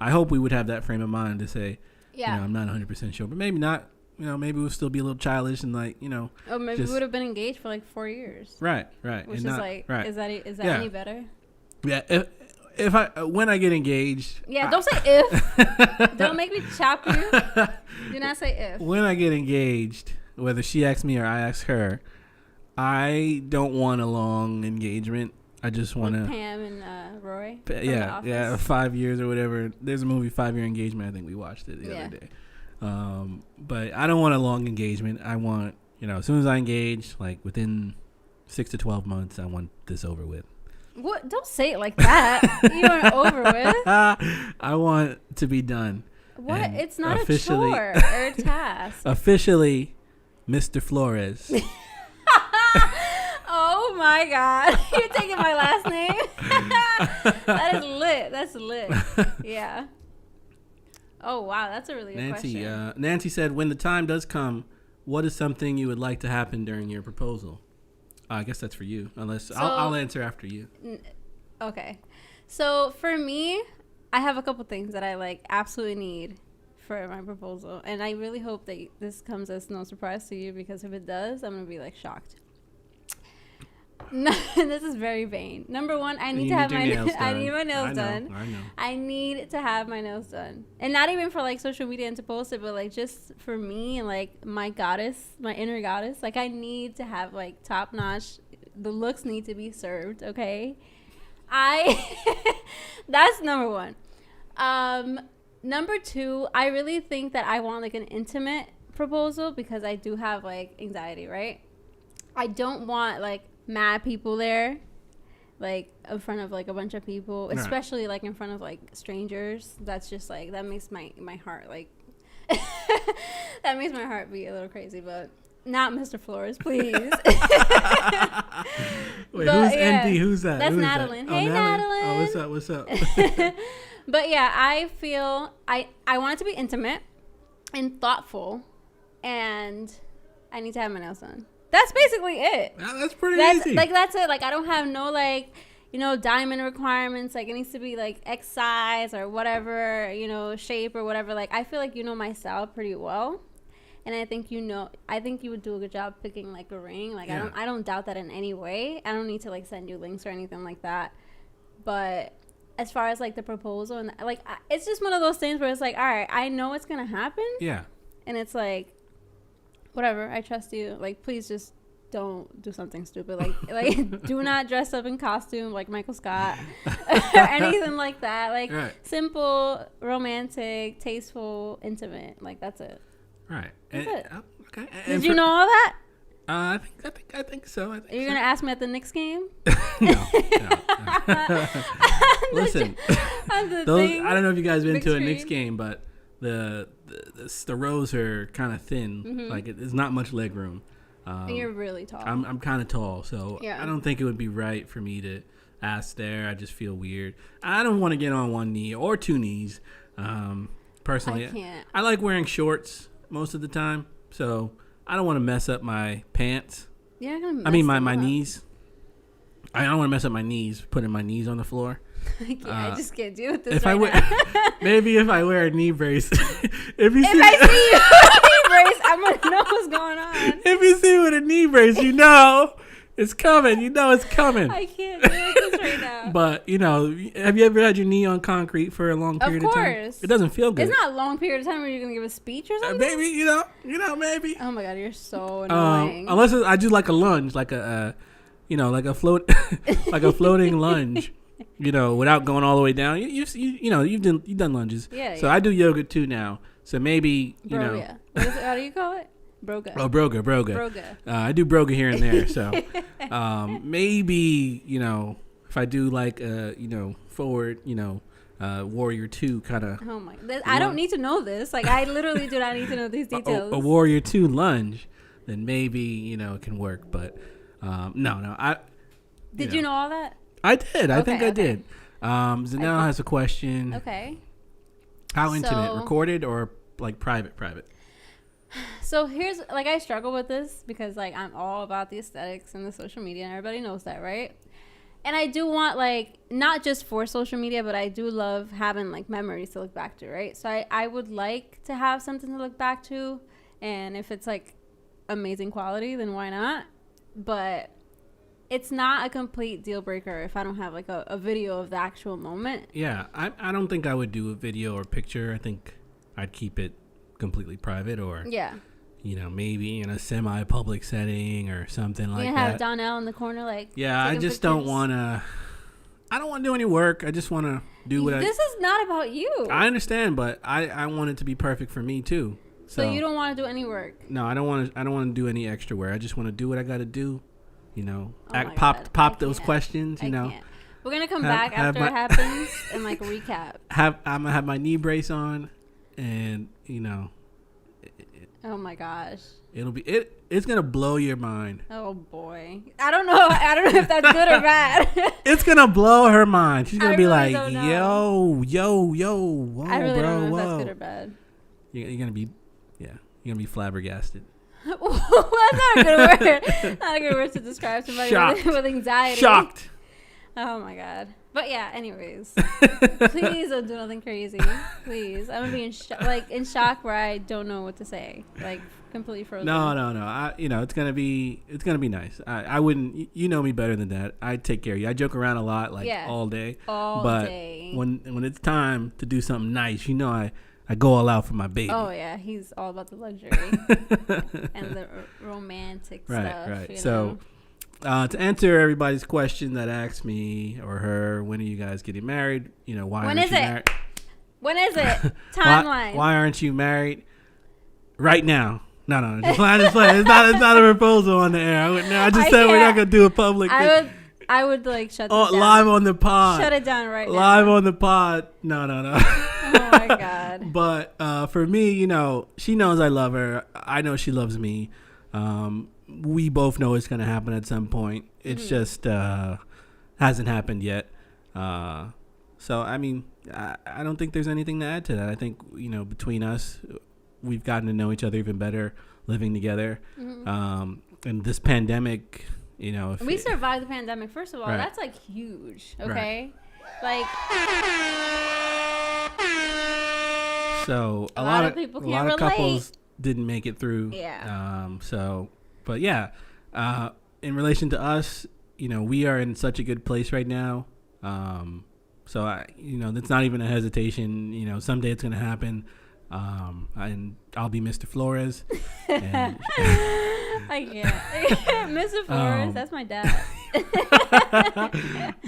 Speaker 4: I hope we would have that frame of mind to say, I'm not 100% sure, but maybe not. Maybe we'll still be a little childish and like,
Speaker 3: Oh, maybe we would have been engaged for like 4 years.
Speaker 4: Right.
Speaker 3: Which is is that any better?
Speaker 4: Yeah. When I get engaged.
Speaker 3: Yeah, don't say if. Don't make me chop you. Do not say if.
Speaker 4: When I get engaged, whether she asks me or I ask her, I don't want a long engagement. I just want to.
Speaker 3: Pam and Roy.
Speaker 4: Yeah, 5 years or whatever. There's a movie 5 Year Engagement. I think we watched it the other day. But I don't want a long engagement. I want as soon as I engage, like within 6 to 12 months, I want this over with.
Speaker 3: What? Don't say it like that. You want it over with?
Speaker 4: I want to be done.
Speaker 3: What? It's not a chore or a task.
Speaker 4: Officially, Mr. Flores.
Speaker 3: Oh my God! You're taking my last name. That is lit. That's lit. Yeah. Oh wow, that's a really good question.
Speaker 4: Nancy said, "When the time does come, what is something you would like to happen during your proposal?" I guess that's for you. Unless I'll answer after you.
Speaker 3: Okay. So for me, I have a couple things that I like absolutely need for my proposal, and I really hope that this comes as no surprise to you, because if it does, I'm gonna be like shocked. No, this is very vain. Number one, I need to have my
Speaker 4: nails
Speaker 3: I
Speaker 4: done.
Speaker 3: need my nails
Speaker 4: I know,
Speaker 3: done.
Speaker 4: I know.
Speaker 3: I need to have my nails done, and not even for like social media and to post it, but like just for me and like my goddess, my inner goddess. Like I need to have like top notch. The looks need to be served. Okay, that's number one. Number two, I really think that I want like an intimate proposal because I do have like anxiety, right? I don't want like mad people there, like in front of like a bunch of people, especially like in front of like strangers. That's just like, that makes my heart like that makes my heart beat a little crazy. But not Mr. Flores, please.
Speaker 4: Wait, who's ND? Who's that?
Speaker 3: That's
Speaker 4: Who's
Speaker 3: Natalie.
Speaker 4: That?
Speaker 3: Hey, Natalie.
Speaker 4: Oh, what's up?
Speaker 3: But yeah, I feel I want it to be intimate and thoughtful, and I need to have my nails done. That's basically it.
Speaker 4: That's pretty easy.
Speaker 3: Like that's it. Like I don't have no like, you know, diamond requirements. Like it needs to be like X size or whatever, you know, shape or whatever. Like I feel like you know my style pretty well, and I think you would do a good job picking like a ring. Like
Speaker 4: Yeah.
Speaker 3: I don't doubt that in any way. I don't need to like send you links or anything like that. But as far as like the proposal and like it's just one of those things where it's like, all right, I know it's gonna happen.
Speaker 4: Yeah.
Speaker 3: And it's like, whatever, I trust you. Like, please just don't do something stupid. Like do not dress up in costume like Michael Scott or anything like that. Like, simple, romantic, tasteful, intimate. Like, that's it.
Speaker 4: Right.
Speaker 3: That's it.
Speaker 4: Okay.
Speaker 3: Did you know all that?
Speaker 4: I think so.
Speaker 3: Are you gonna ask me at the Knicks game?
Speaker 4: No. Listen, those, I don't know if you guys been to a Knicks game, but the rows are kind of thin.
Speaker 3: Mm-hmm.
Speaker 4: Like there's not much leg room.
Speaker 3: And you're really tall.
Speaker 4: I'm kind of tall, so
Speaker 3: Yeah.
Speaker 4: I don't think it would be right for me to ask there. I just feel weird. I don't want to get on one knee or two knees. Personally,
Speaker 3: I can't.
Speaker 4: I like wearing shorts most of the time, so I don't want to mess up my pants.
Speaker 3: You're not gonna.
Speaker 4: I mean,
Speaker 3: mess
Speaker 4: my
Speaker 3: them up.
Speaker 4: knees. I don't want to mess up my knees, putting my knees on the floor.
Speaker 3: I just can't deal with this.
Speaker 4: If
Speaker 3: right
Speaker 4: I wear,
Speaker 3: now.
Speaker 4: maybe if I wear a knee brace, if
Speaker 3: I see you with a knee brace, I'm gonna know what's going on.
Speaker 4: if you see me with a knee brace, you know it's coming. You know it's coming.
Speaker 3: I can't deal with this right now.
Speaker 4: But you know, have you ever had your knee on concrete for a long period of time?
Speaker 3: course.
Speaker 4: It doesn't feel good.
Speaker 3: It's not a long period of time where you're gonna give a speech or something.
Speaker 4: Maybe you know, maybe.
Speaker 3: Oh my god, you're so annoying.
Speaker 4: Unless I do like a lunge, like a, like a float, like a floating lunge. You know, without going all the way down. You've done lunges.
Speaker 3: Yeah.
Speaker 4: So I do yoga too now. So maybe you know.
Speaker 3: Broga. What is it? How do you call it? Broga.
Speaker 4: Oh, broga.
Speaker 3: Broga.
Speaker 4: I do broga here and there. So maybe if I do like forward warrior 2 kind of.
Speaker 3: Oh my! I don't need to know this. Like I literally do not need to know these details.
Speaker 4: A warrior 2 lunge, then maybe it can work. But no.
Speaker 3: Did you know all that?
Speaker 4: I did. I think I
Speaker 3: okay.
Speaker 4: did. Zanelle has a question.
Speaker 3: Okay.
Speaker 4: How intimate?
Speaker 3: So-
Speaker 4: Recorded or like private?
Speaker 3: So here's like I struggle with this because like I'm all about the aesthetics and the social media and everybody knows that, right? And I do want like not just for social media, but I do love having like memories to look back to, right? So I would like to have something to look back to, and if it's like amazing quality, then why not? But it's not a complete deal breaker if I don't have like a video of the actual moment.
Speaker 4: Yeah, I don't think I would do a video or picture. I think I'd keep it completely private, or
Speaker 3: Yeah.
Speaker 4: Maybe in a semi-public setting or something like
Speaker 3: You
Speaker 4: that.
Speaker 3: have Donnell in the corner like.
Speaker 4: Yeah, I
Speaker 3: taking
Speaker 4: just don't
Speaker 3: pictures.
Speaker 4: want to. I don't want to do any work. I just want to do what
Speaker 3: This is not about you.
Speaker 4: I understand, but I want it to be perfect for me too.
Speaker 3: So you don't want to do any work.
Speaker 4: No, I don't want to do any extra work. I just want to do what I got to do.
Speaker 3: Oh my
Speaker 4: pop
Speaker 3: God, I
Speaker 4: those
Speaker 3: can't.
Speaker 4: questions.
Speaker 3: I
Speaker 4: know,
Speaker 3: can't. We're gonna come
Speaker 4: Have-
Speaker 3: back
Speaker 4: have
Speaker 3: after
Speaker 4: my-
Speaker 3: it happens and like recap.
Speaker 4: I'm gonna have my knee brace on, and
Speaker 3: Oh my gosh.
Speaker 4: it'll be it's gonna blow your mind.
Speaker 3: Oh boy. I don't know if that's good or bad.
Speaker 4: It's gonna blow her mind. She's gonna
Speaker 3: I
Speaker 4: be
Speaker 3: really
Speaker 4: like,
Speaker 3: don't know.
Speaker 4: yo, whoa,
Speaker 3: I really
Speaker 4: bro,
Speaker 3: don't know
Speaker 4: whoa.
Speaker 3: if that's good or bad.
Speaker 4: You're gonna be flabbergasted.
Speaker 3: That's not a good word. Not a good word to describe somebody
Speaker 4: Shocked.
Speaker 3: with anxiety.
Speaker 4: Shocked.
Speaker 3: Oh my god. But yeah, anyways. Please don't do nothing crazy. Please. I'm gonna be in shock where I don't know what to say. Like completely frozen.
Speaker 4: No. It's gonna be nice. I wouldn't. You know me better than that. I take care of you. I joke around a lot, like all day. But when it's time to do something nice, I go all out for my baby.
Speaker 3: Oh yeah, he's all about the luxury and the romantic stuff.
Speaker 4: Right. So, to answer everybody's question that asked me or her, when are you guys getting married? Why?
Speaker 3: When
Speaker 4: aren't
Speaker 3: is
Speaker 4: you
Speaker 3: it?
Speaker 4: married?
Speaker 3: When is it? Timeline.
Speaker 4: Why aren't you married right now? No. Just playing. It's not a proposal on the air. I just said we're not gonna do a public.
Speaker 3: I would like shut this down.
Speaker 4: Live on the pod.
Speaker 3: Shut it down right now.
Speaker 4: Live on the pod. No.
Speaker 3: Oh my god.
Speaker 4: But for me, she knows I love her. I know she loves me. We both know it's gonna happen at some point. It's just hasn't happened yet. So I mean, I don't think there's anything to add to that. I think between us, we've gotten to know each other even better living together. And this pandemic, if
Speaker 3: we survived the pandemic. First of all,
Speaker 4: Right.
Speaker 3: that's like huge. Okay, like
Speaker 4: so
Speaker 3: a lot of people can't relate.
Speaker 4: couples didn't make it through.
Speaker 3: Yeah.
Speaker 4: But yeah, in relation to us, we are in such a good place right now. So that's not even a hesitation. Someday it's gonna happen. And I'll be Mr. Flores. And
Speaker 3: I can't. Mr. Flores, that's my dad.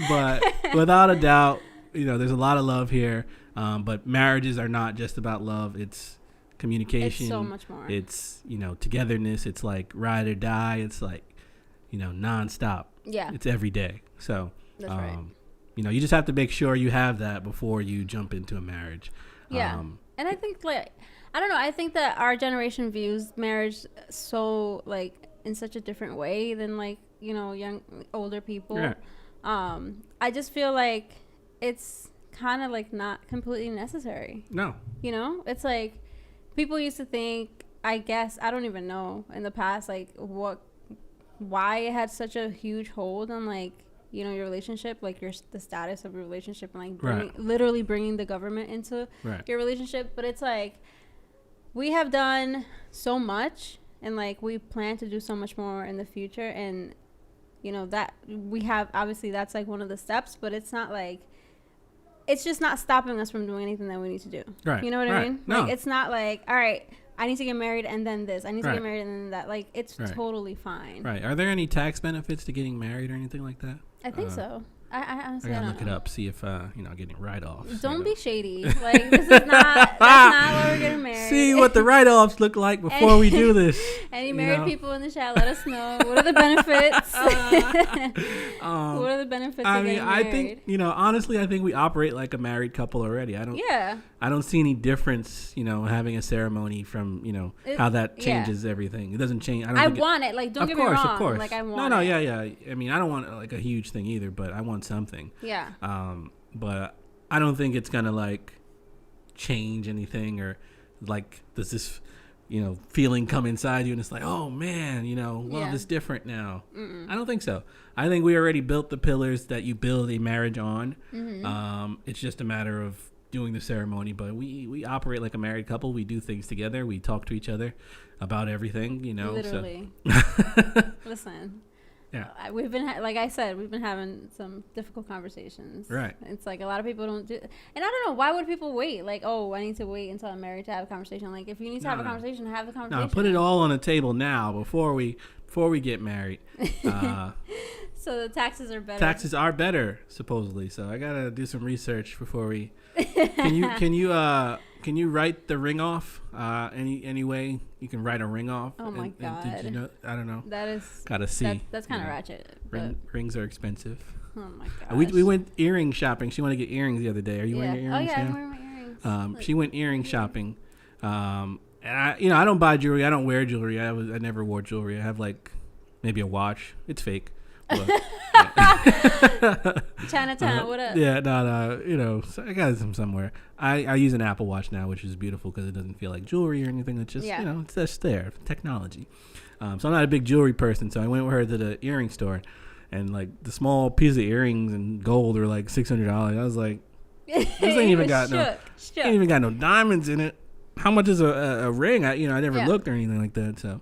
Speaker 4: But without a doubt, there's a lot of love here. But marriages are not just about love. It's communication.
Speaker 3: It's so much more.
Speaker 4: It's, togetherness. It's like ride or die. It's like, nonstop.
Speaker 3: Yeah.
Speaker 4: It's every day. So,
Speaker 3: That's right.
Speaker 4: You just have to make sure you have that before you jump into a marriage.
Speaker 3: Yeah. And I think I don't know. I think that our generation views marriage so in such a different way than older people.
Speaker 4: Yeah.
Speaker 3: I just feel like it's kind of not completely necessary.
Speaker 4: No.
Speaker 3: It's like people used to think, I guess, I don't even know in the past, why it had such a huge hold on your relationship, the status of your relationship, and literally bringing the government into your relationship. But it's we have done so much, and we plan to do so much more in the future, and that we have, obviously that's one of the steps, but it's not it's just not stopping us from doing anything that we need to do.
Speaker 4: Right.
Speaker 3: You know what I mean?
Speaker 4: No.
Speaker 3: It's not all right, I need to get married and then this. I need to get married and then that. It's totally fine.
Speaker 4: Right. Are there any tax benefits to getting married or anything like that?
Speaker 3: I think so. I honestly
Speaker 4: I gotta
Speaker 3: don't
Speaker 4: look
Speaker 3: know.
Speaker 4: it up, see if getting write-offs.
Speaker 3: Don't be shady. This is not. That's not why we're getting married.
Speaker 4: See what the write-offs look like before we do this.
Speaker 3: Any married people in the chat, let us know. What are the benefits? What are the benefits of getting married?
Speaker 4: I think honestly, I think we operate like a married couple already. I don't see any difference. Having a ceremony from how that changes everything. It doesn't change. I want
Speaker 3: it. Don't get me wrong.
Speaker 4: Of course.
Speaker 3: I want.
Speaker 4: No. Yeah. I mean, I don't want a huge thing either, but I want something.
Speaker 3: Yeah.
Speaker 4: But I don't think it's gonna change anything, or does this feeling come inside you and it's oh man, love is different now. I don't think so. I think we already built the pillars that you build a marriage on. It's just a matter of doing the ceremony, but we operate like a married couple. We do things together. We talk to each other about everything,
Speaker 3: Literally.
Speaker 4: So.
Speaker 3: Listen.
Speaker 4: Yeah.
Speaker 3: We've been, like I said, we've been having some difficult conversations.
Speaker 4: Right.
Speaker 3: It's a lot of people don't do, and I don't know, why would people wait? I need to wait until I'm married to have a conversation. If you need to have a conversation, have the conversation.
Speaker 4: No, put it all on the table now before we get married.
Speaker 3: So the taxes are better.
Speaker 4: Taxes are better, supposedly. So I gotta do some research before we. Can you write the ring off? Any way you can write a ring off?
Speaker 3: Oh my god!
Speaker 4: Did you know? I don't know.
Speaker 3: That is
Speaker 4: gotta see.
Speaker 3: That's kind of ratchet.
Speaker 4: Rings are expensive.
Speaker 3: Oh my god!
Speaker 4: We went earring shopping. She wanted to get earrings the other day. Are you wearing your earrings?
Speaker 3: Oh yeah, I'm wearing my earrings.
Speaker 4: She went earring shopping. And I don't buy jewelry. I don't wear jewelry. I never wore jewelry. I have maybe a watch. It's fake.
Speaker 3: Chinatown, what up?
Speaker 4: Yeah, no, so I got some somewhere. I use an Apple Watch now, which is beautiful because it doesn't feel like jewelry or anything. It's just, it's just there, technology. So I'm not a big jewelry person, so I went with her to the earring store, and like the small piece of earrings and gold are like $600. I was like, this ain't even got ain't even got no diamonds in it. How much is a ring? I never looked or anything like that. So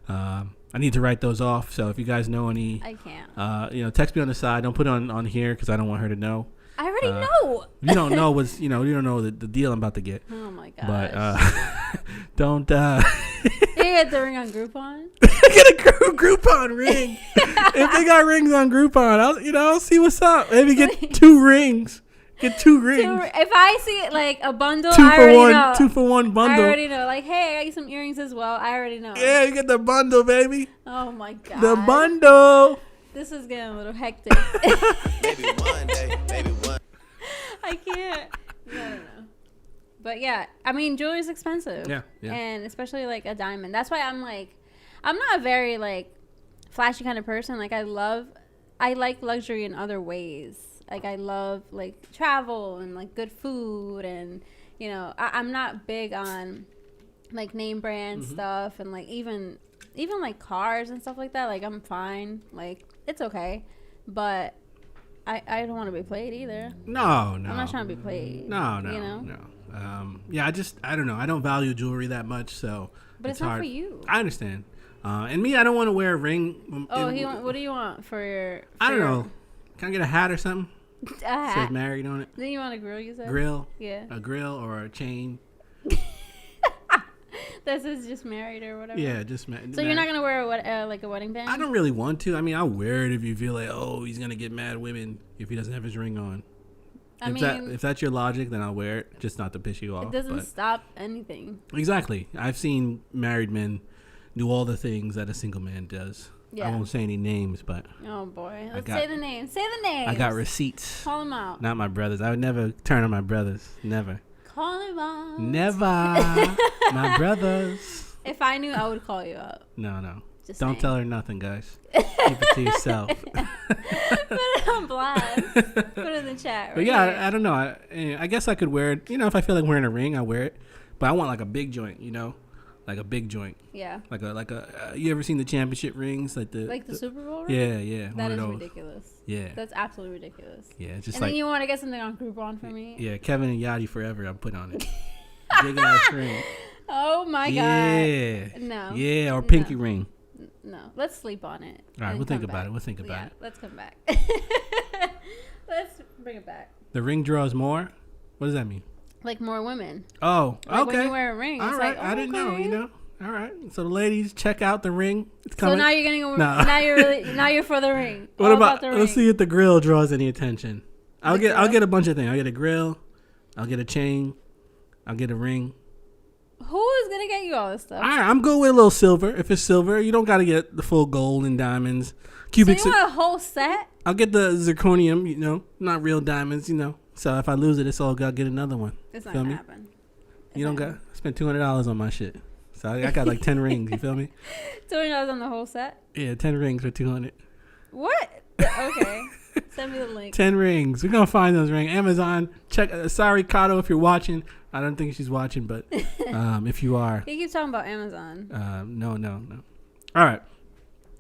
Speaker 4: I need to write those off. So if you guys know any,
Speaker 3: I can't.
Speaker 4: text me on the side. Don't put it on here because I don't want her to know.
Speaker 3: I already know.
Speaker 4: You don't know what's you don't know the deal I'm about to get.
Speaker 3: Oh my gosh.
Speaker 4: But don't.
Speaker 3: You get the ring on Groupon.
Speaker 4: Get a Groupon ring. If they got rings on Groupon, I'll see what's up. Maybe get 2 rings. Get 2 rings.
Speaker 3: If I see like a bundle,
Speaker 4: 2
Speaker 3: I
Speaker 4: for
Speaker 3: already
Speaker 4: 1.
Speaker 3: know.
Speaker 4: 2 for 1 bundle.
Speaker 3: I already know. Like, hey, I got you some earrings as well. I already know.
Speaker 4: Yeah, you get the bundle, baby.
Speaker 3: Oh my god.
Speaker 4: The bundle.
Speaker 3: This is getting a little hectic.
Speaker 7: Maybe one day, maybe one.
Speaker 3: I can't. No. But yeah, I mean, jewelry's expensive.
Speaker 4: Yeah.
Speaker 3: And especially like a diamond. That's why I'm not a very like flashy kind of person. Like I like luxury in other ways. Like I love like travel and like good food and I'm not big on like name brand stuff and like even like cars and stuff like that. Like I'm fine. Like it's okay, but I don't want to be played either.
Speaker 4: No.
Speaker 3: I'm not trying to be played.
Speaker 4: No. I don't know. I don't value jewelry that much, so.
Speaker 3: But it's not
Speaker 4: hard.
Speaker 3: for you.
Speaker 4: I understand. And me, I don't want to wear a ring.
Speaker 3: Oh, what do you want for your?
Speaker 4: I don't know. Can I get a hat or something?
Speaker 3: A hat.
Speaker 4: Says married on it.
Speaker 3: Then you want a grill? You said
Speaker 4: grill.
Speaker 3: Yeah.
Speaker 4: A grill or a chain.
Speaker 3: This is just married or whatever.
Speaker 4: Yeah, just married.
Speaker 3: So you're not gonna wear like a wedding band?
Speaker 4: I don't really want to. I mean, I'll wear it if you feel like, oh, he's gonna get mad at women if he doesn't have his ring on. If that's your logic, then I'll wear it, just not to piss you off.
Speaker 3: It doesn't stop anything.
Speaker 4: Exactly. I've seen married men do all the things that a single man does.
Speaker 3: Yeah.
Speaker 4: I won't say any names, but.
Speaker 3: Oh boy, let's say the names. Say the names.
Speaker 4: I got receipts.
Speaker 3: Call them out.
Speaker 4: Not my brothers. I would never turn on my brothers. Never.
Speaker 3: Call them out.
Speaker 4: Never. My brothers.
Speaker 3: If I knew, I would call you out.
Speaker 4: No.
Speaker 3: Just
Speaker 4: don't
Speaker 3: saying.
Speaker 4: tell her nothing, guys. Keep it to yourself.
Speaker 3: Put it on blast. Put it in the chat.
Speaker 4: But yeah, I don't know. I guess I could wear it. If I feel like wearing a ring, I wear it. But I want like a big joint. Like a big joint.
Speaker 3: Yeah.
Speaker 4: Like a. You ever seen the championship rings? Like the
Speaker 3: Super Bowl
Speaker 4: ring?
Speaker 3: ring?
Speaker 4: Yeah.
Speaker 3: That is ridiculous.
Speaker 4: Yeah.
Speaker 3: That's absolutely ridiculous.
Speaker 4: Yeah, just
Speaker 3: and then you want to get something on Groupon for me?
Speaker 4: Yeah, Kevin and Yachty forever. I'm put on it. Big ass ring.
Speaker 3: Oh my god.
Speaker 4: Yeah.
Speaker 3: No.
Speaker 4: Yeah, or pinky ring.
Speaker 3: No. Let's sleep on it.
Speaker 4: All right, we'll think about it.
Speaker 3: Let's come back. Let's bring it back.
Speaker 4: The ring draws more? What does that mean?
Speaker 3: Like more women.
Speaker 4: Oh,
Speaker 3: like
Speaker 4: okay.
Speaker 3: When you wear a ring.
Speaker 4: All
Speaker 3: it's
Speaker 4: right,
Speaker 3: like,
Speaker 4: I didn't know. All right. So the ladies, check out the ring. It's coming.
Speaker 3: So now you're getting a
Speaker 4: No.
Speaker 3: now you're for the ring.
Speaker 4: What
Speaker 3: All
Speaker 4: about
Speaker 3: the
Speaker 4: let's
Speaker 3: ring.
Speaker 4: see if the grill draws any attention. I'll
Speaker 3: grill?
Speaker 4: get a bunch of things. I'll get a grill, I'll get a chain, I'll get a ring.
Speaker 3: Who is gonna get you all this stuff?
Speaker 4: All right, I'm good with a little silver. If it's silver, you don't got to get the full gold and diamonds. Cubic.
Speaker 3: So you want a whole set?
Speaker 4: I'll get the zirconium. Not real diamonds. So if I lose it, it's all good. I'll get another one.
Speaker 3: It's not
Speaker 4: Feel
Speaker 3: gonna
Speaker 4: me?
Speaker 3: happen.
Speaker 4: You don't got. I spent $200 on my shit. So I got like 10 rings. You feel me?
Speaker 3: $200 on the whole set.
Speaker 4: Yeah, 10 rings for 200.
Speaker 3: What? Okay. Send me the link.
Speaker 4: 10 rings. We're gonna find those rings. Amazon. Check. Sorry, Kato, if you're watching. I don't think she's watching, but if you are,
Speaker 3: He keeps talking about Amazon.
Speaker 4: no. All right.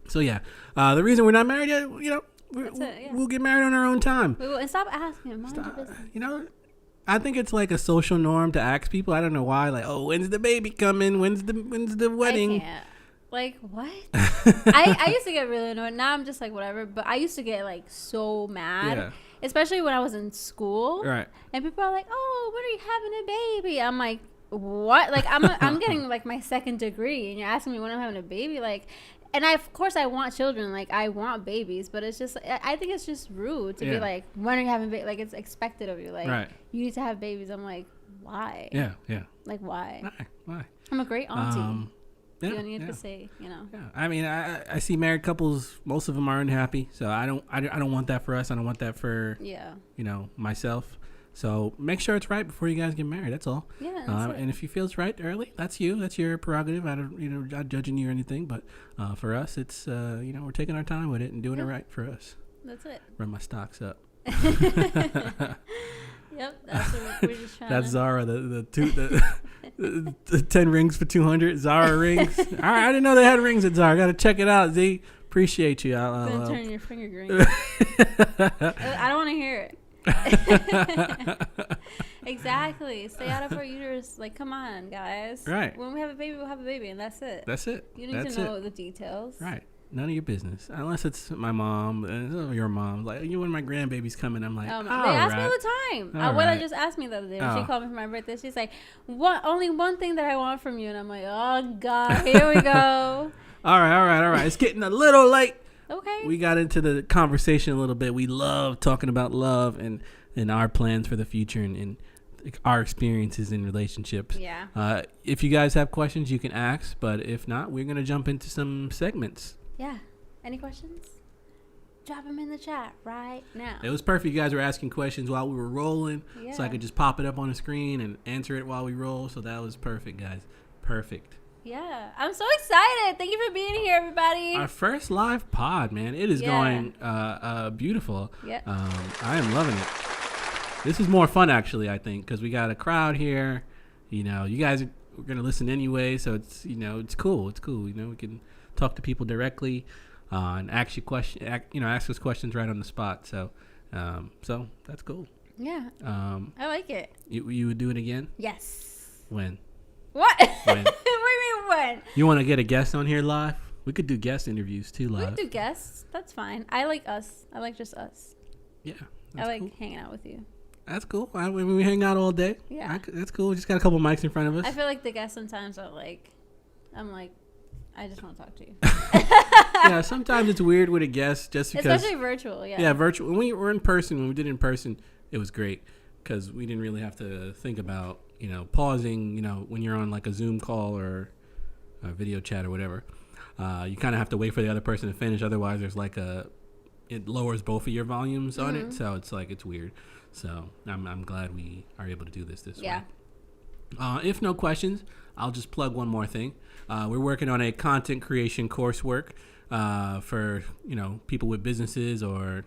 Speaker 4: So yeah, the reason we're not married yet, we'll get married on our own time.
Speaker 3: Wait, and stop asking him. Mind your business.
Speaker 4: I think it's like a social norm to ask people. I don't know why. Like, oh, when's the baby coming? When's the wedding?
Speaker 3: I can't. Like, what? I used to get really annoyed. Now I'm just like, whatever. But I used to get like so mad.
Speaker 4: Yeah.
Speaker 3: Especially when I was in school.
Speaker 4: Right.
Speaker 3: And people are like, oh, when are you having a baby? I'm like, what? Like, I'm getting like my second degree. And you're asking me when I'm having a baby? Like, and of course I want children. Like, I want babies. But it's just, I think it's just rude to be like, when are you having a baby? Like, it's expected of you. Like,
Speaker 4: right.
Speaker 3: You need to have babies. I'm like, why?
Speaker 4: Yeah.
Speaker 3: Like, why?
Speaker 4: Why?
Speaker 3: I'm a great auntie.
Speaker 4: Yeah,
Speaker 3: you don't need to say,
Speaker 4: Yeah, I mean, I see married couples. Most of them are unhappy, so I don't want that for us. I don't want that for myself. So make sure it's right before you guys get married. That's all.
Speaker 3: Yeah. That's
Speaker 4: and if you feel it's right early, that's you. That's your prerogative. I don't, not judging you or anything. But for us, it's we're taking our time with it and doing it right for us.
Speaker 3: That's it.
Speaker 4: Run my stocks up.
Speaker 3: Yep, that's what we're just trying.
Speaker 4: That's Zara. The 10 rings for 200. Zara rings. All right, I didn't know they had rings at Zara. Got to check it out. Z, Appreciate you.
Speaker 3: Gonna turn your finger green. I don't want to hear it. Exactly. Stay out of our uterus. Like, come on, guys.
Speaker 4: Right.
Speaker 3: When we have a baby, we'll have a baby, and that's it.
Speaker 4: That's it.
Speaker 3: You need to know the details.
Speaker 4: Right. None of your business, unless it's my mom, your mom. Like, when my grandbaby's coming, I'm like,
Speaker 3: they ask me all the time. Abuela just asked me the other day when she called me for my birthday. She's like, only one thing that I want from you, and I'm like, oh God, here we go. All
Speaker 4: right. It's getting a little late.
Speaker 3: Okay.
Speaker 4: We got into the conversation a little bit. We love talking about love and our plans for the future and our experiences in relationships.
Speaker 3: Yeah.
Speaker 4: If you guys have questions, you can ask. But if not, we're going to jump into some segments.
Speaker 3: Yeah. Any questions? Drop them in the chat right now.
Speaker 4: It was perfect. You guys were asking questions while we were rolling.
Speaker 3: Yeah.
Speaker 4: So I could just pop it up on the screen and answer it while we roll. So that was perfect, guys. Perfect.
Speaker 3: Yeah. I'm so excited. Thank you for being here, everybody.
Speaker 4: Our first live pod, man. It is going beautiful.
Speaker 3: Yeah.
Speaker 4: I am loving it. This is more fun, actually, I think, because we got a crowd here. You know, you guys are going to listen anyway. So it's, it's cool. It's cool. We can talk to people directly and ask us questions right on the spot. So that's cool.
Speaker 3: Yeah. I like it.
Speaker 4: You would do it again?
Speaker 3: Yes.
Speaker 4: When?
Speaker 3: What?
Speaker 4: When?
Speaker 3: What do you mean when?
Speaker 4: You want to get a guest on here live? We could do guest interviews too live.
Speaker 3: We could do guests. That's fine. I like us. I like just us.
Speaker 4: Yeah.
Speaker 3: I like hanging out with you.
Speaker 4: That's cool. We hang out all day.
Speaker 3: Yeah.
Speaker 4: That's cool. We just got a couple mics in front of us.
Speaker 3: I feel like the guests sometimes are like, I'm like, I just want to talk to you.
Speaker 4: Yeah, sometimes it's weird with a guest just because.
Speaker 3: Especially virtual, yeah.
Speaker 4: Yeah, virtual. When we were in person, when we did it in person, it was great because we didn't really have to think about, pausing, when you're on like a Zoom call or a video chat or whatever. You kind of have to wait for the other person to finish. Otherwise, there's like it lowers both of your volumes on it. So it's like, it's weird. So I'm glad we are able to do this way. If no questions, I'll just plug one more thing. We're working on a content creation coursework for people with businesses or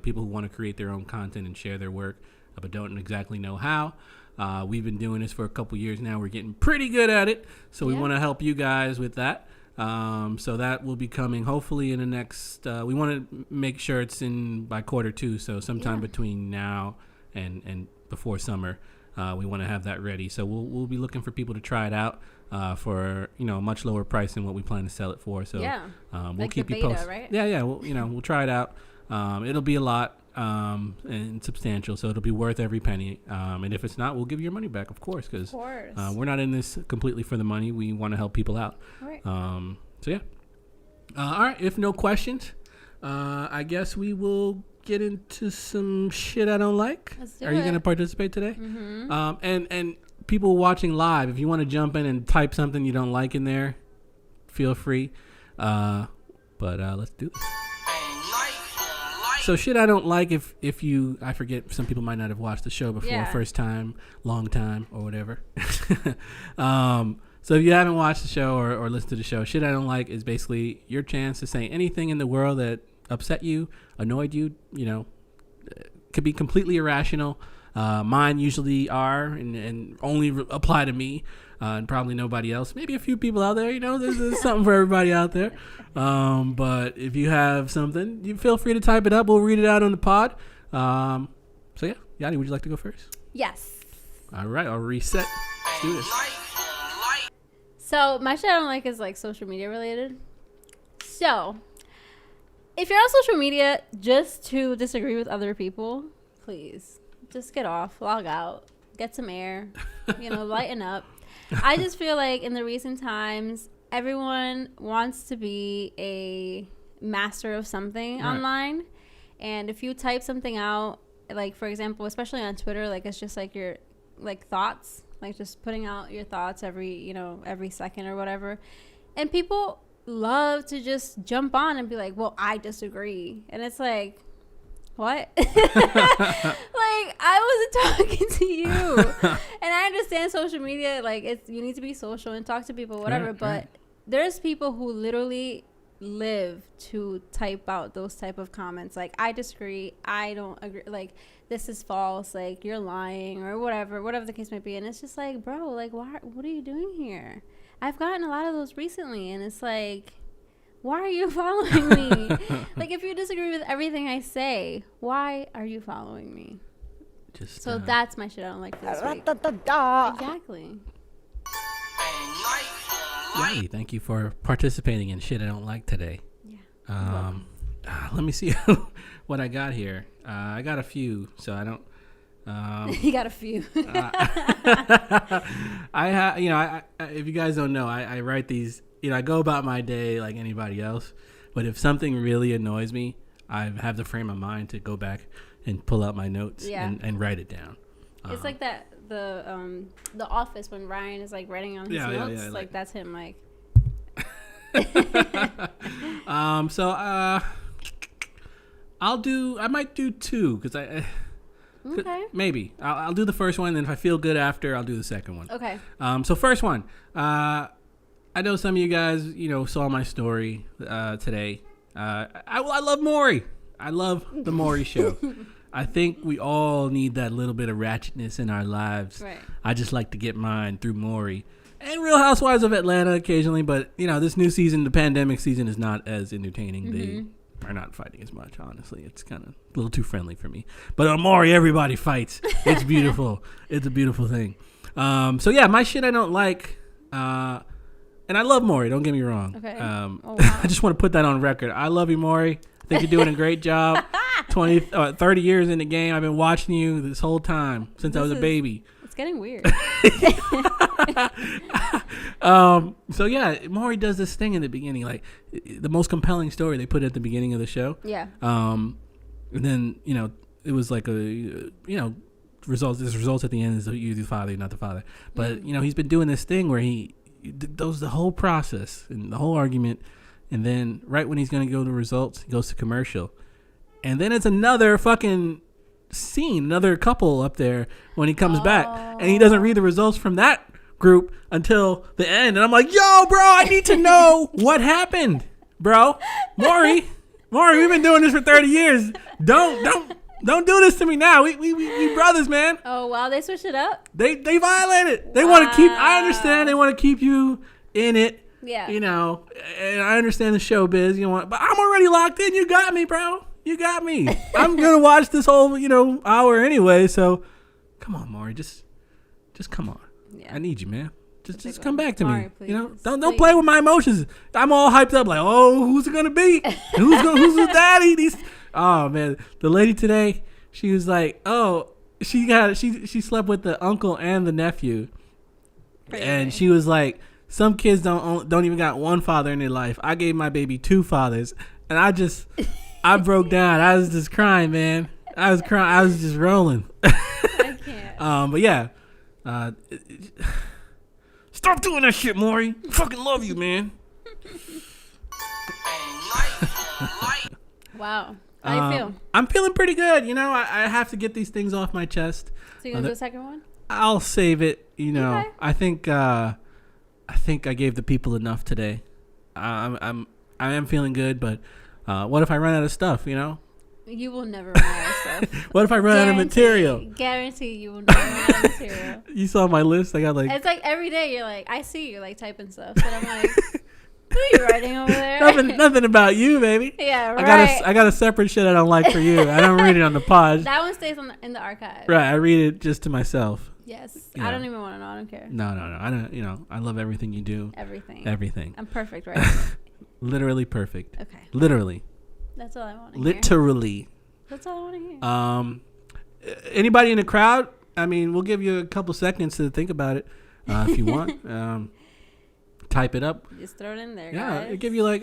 Speaker 4: people who want to create their own content and share their work but don't exactly know how. We've been doing this for a couple years now. We're getting pretty good at it, so we want to help you guys with that. So that will be coming hopefully in the next we want to make sure it's in by Q2, so sometime between now and before summer. We want to have that ready, so we'll be looking for people to try it out for a much lower price than what we plan to sell it for. So we'll
Speaker 3: like
Speaker 4: keep
Speaker 3: the
Speaker 4: you
Speaker 3: beta,
Speaker 4: posted.
Speaker 3: right?
Speaker 4: Yeah. We'll try it out. It'll be a lot and substantial, so it'll be worth every penny. And if it's not, we'll give you your money back, of course, because we're not in this completely for the money. We want to help people out.
Speaker 3: Right.
Speaker 4: So yeah. All right. If no questions, I guess we will get into some shit I don't like.
Speaker 3: Let's do
Speaker 4: Are you
Speaker 3: it.
Speaker 4: going to participate today?
Speaker 3: Mm-hmm.
Speaker 4: And people watching live, if you want to jump in and type something you don't like in there, feel free. But let's do this. So shit I don't like if you, I forget, some people might not have watched the show before, first time, long time, or whatever. So if you haven't watched the show or listened to the show, shit I don't like is basically your chance to say anything in the world that upset you, annoyed you, could be completely irrational. Mine usually are and only apply to me and probably nobody else. Maybe a few people out there, there's something for everybody out there. But if you have something, you feel free to type it up. We'll read it out on the pod. So yeah, Yanni, would you like to go first?
Speaker 3: Yes.
Speaker 4: All right, I'll reset. Let's do this.
Speaker 3: So my shit I don't like is like social media related. So if you're on social media just to disagree with other people, please just get off, log out, get some air, lighten up. I just feel like in the recent times, everyone wants to be a master of something online. And if you type something out, like for example, especially on Twitter, like it's just like your like thoughts, like just putting out your thoughts every second or whatever. And people love to just jump on and be like, well, I disagree. And it's like, what? Like, I wasn't talking to you. And I understand social media, like you need to be social and talk to people, whatever. But there's people who literally live to type out those type of comments, like I disagree, I don't agree, like this is false, like you're lying, or whatever the case might be. And it's just like, bro, like what are you doing here? I've gotten a lot of those recently, and it's like, why are you following me? Like, if you disagree with everything I say, why are you following me?
Speaker 4: Just
Speaker 3: So that's my shit I don't like for this week. Exactly.
Speaker 4: Yay, thank you for participating in shit I don't like today.
Speaker 3: Yeah.
Speaker 4: Let me see what I got here. I got a few, so I don't.
Speaker 3: You got a few.
Speaker 4: I have, you know, I if you guys don't know, I write these. You know, I go about my day like anybody else, but if something really annoys me, I have the frame of mind to go back and pull out my notes and write it down.
Speaker 3: It's like that the Office when Ryan is like writing on his notes.
Speaker 4: Yeah,
Speaker 3: like that's him. Like.
Speaker 4: So I might do two because
Speaker 3: Okay.
Speaker 4: maybe I'll do the first one, and if I feel good after, I'll do the second one.
Speaker 3: Okay.
Speaker 4: So first one, I know some of you guys, you know, saw my story today. I love Maury. I love the Maury show. I think we all need that little bit of ratchetness in our lives.
Speaker 3: Right.
Speaker 4: I just like to get mine through Maury and Real Housewives of Atlanta occasionally, but you know, this new season, the pandemic season, is not as entertaining. They are not fighting as much, honestly. It's kind of a little too friendly for me. But on Maury, everybody fights. It's beautiful. It's a beautiful thing. So yeah, my shit I don't like, and I love Maury, don't get me wrong.
Speaker 3: Okay.
Speaker 4: Wow.
Speaker 3: I
Speaker 4: I just want to put that on record. I love you, Maury. I think you're doing a great job. 30 years in the game. I've been watching you this whole time since I was a baby.
Speaker 3: It's getting weird.
Speaker 4: So yeah, Maury does this thing in the beginning, like the most compelling story they put at the beginning of the show.
Speaker 3: Yeah.
Speaker 4: And then, you know, it was like results at the end is you the father, you're not the father. But, you know, he's been doing this thing where he does the whole process and the whole argument. And then right when he's going to go to results, he goes to commercial. And then it's another fucking scene, another couple up there when he comes back. And he doesn't read the results from that group until the end. And I'm like, yo, bro, I need to know what happened, bro. Maury, we've been doing this for 30 years. Don't do this to me now. We brothers, man.
Speaker 3: Oh, wow. They switched it up?
Speaker 4: They violated. They want to keep, I understand they want to keep you in it.
Speaker 3: Yeah.
Speaker 4: You know, and I understand the showbiz, you know, but I'm already locked in. You got me, bro. You got me. I'm going to watch this whole, you know, hour anyway. So come on, Maury. Just come on.
Speaker 3: Yeah.
Speaker 4: I need you, man. Just come back to
Speaker 3: Maury,
Speaker 4: me.
Speaker 3: please.
Speaker 4: You know, don't play with my emotions. I'm all hyped up like, oh, who's it going to be? Who's the daddy? Oh, man. The lady today, she was like, oh, she slept with the uncle and the nephew.
Speaker 3: Right.
Speaker 4: And she was like, some kids don't even got one father in their life. I gave my baby 2 fathers, and I broke down. I was just crying, man. I was crying. I was just rolling.
Speaker 3: I can't.
Speaker 4: But yeah, stop doing that shit, Maury. I fucking love you, man.
Speaker 3: Wow. How do you feel?
Speaker 4: I'm feeling pretty good. You know, I have to get these things off my chest.
Speaker 3: So you gonna do a second one?
Speaker 4: I'll save it. You know,
Speaker 3: Okay.
Speaker 4: I think I gave the people enough today. I am feeling good, but what if I run out of stuff? You know.
Speaker 3: You will never run out of stuff.
Speaker 4: What if I run out of material?
Speaker 3: Guarantee you will never run out of material.
Speaker 4: You saw my list. I got like
Speaker 3: It's like every day you're like, I see you like typing stuff, but I'm like, who are you writing over there?
Speaker 4: nothing about you, baby.
Speaker 3: Yeah, right.
Speaker 4: I got a separate shit I don't like for you. I don't read it on the pod.
Speaker 3: That one stays in the archive.
Speaker 4: Right, I read it just to myself.
Speaker 3: Yes.
Speaker 4: Yeah.
Speaker 3: I don't even want to know. I don't care.
Speaker 4: No. I don't. You know, I love everything you do.
Speaker 3: Everything. I'm perfect, right?
Speaker 4: Literally perfect.
Speaker 3: Okay.
Speaker 4: Literally.
Speaker 3: That's all I want to hear.
Speaker 4: Literally.
Speaker 3: That's all I want to hear.
Speaker 4: Anybody in the crowd? I mean, we'll give you a couple seconds to think about it if you want. Type it up.
Speaker 3: Just throw it in there,
Speaker 4: Yeah,
Speaker 3: guys.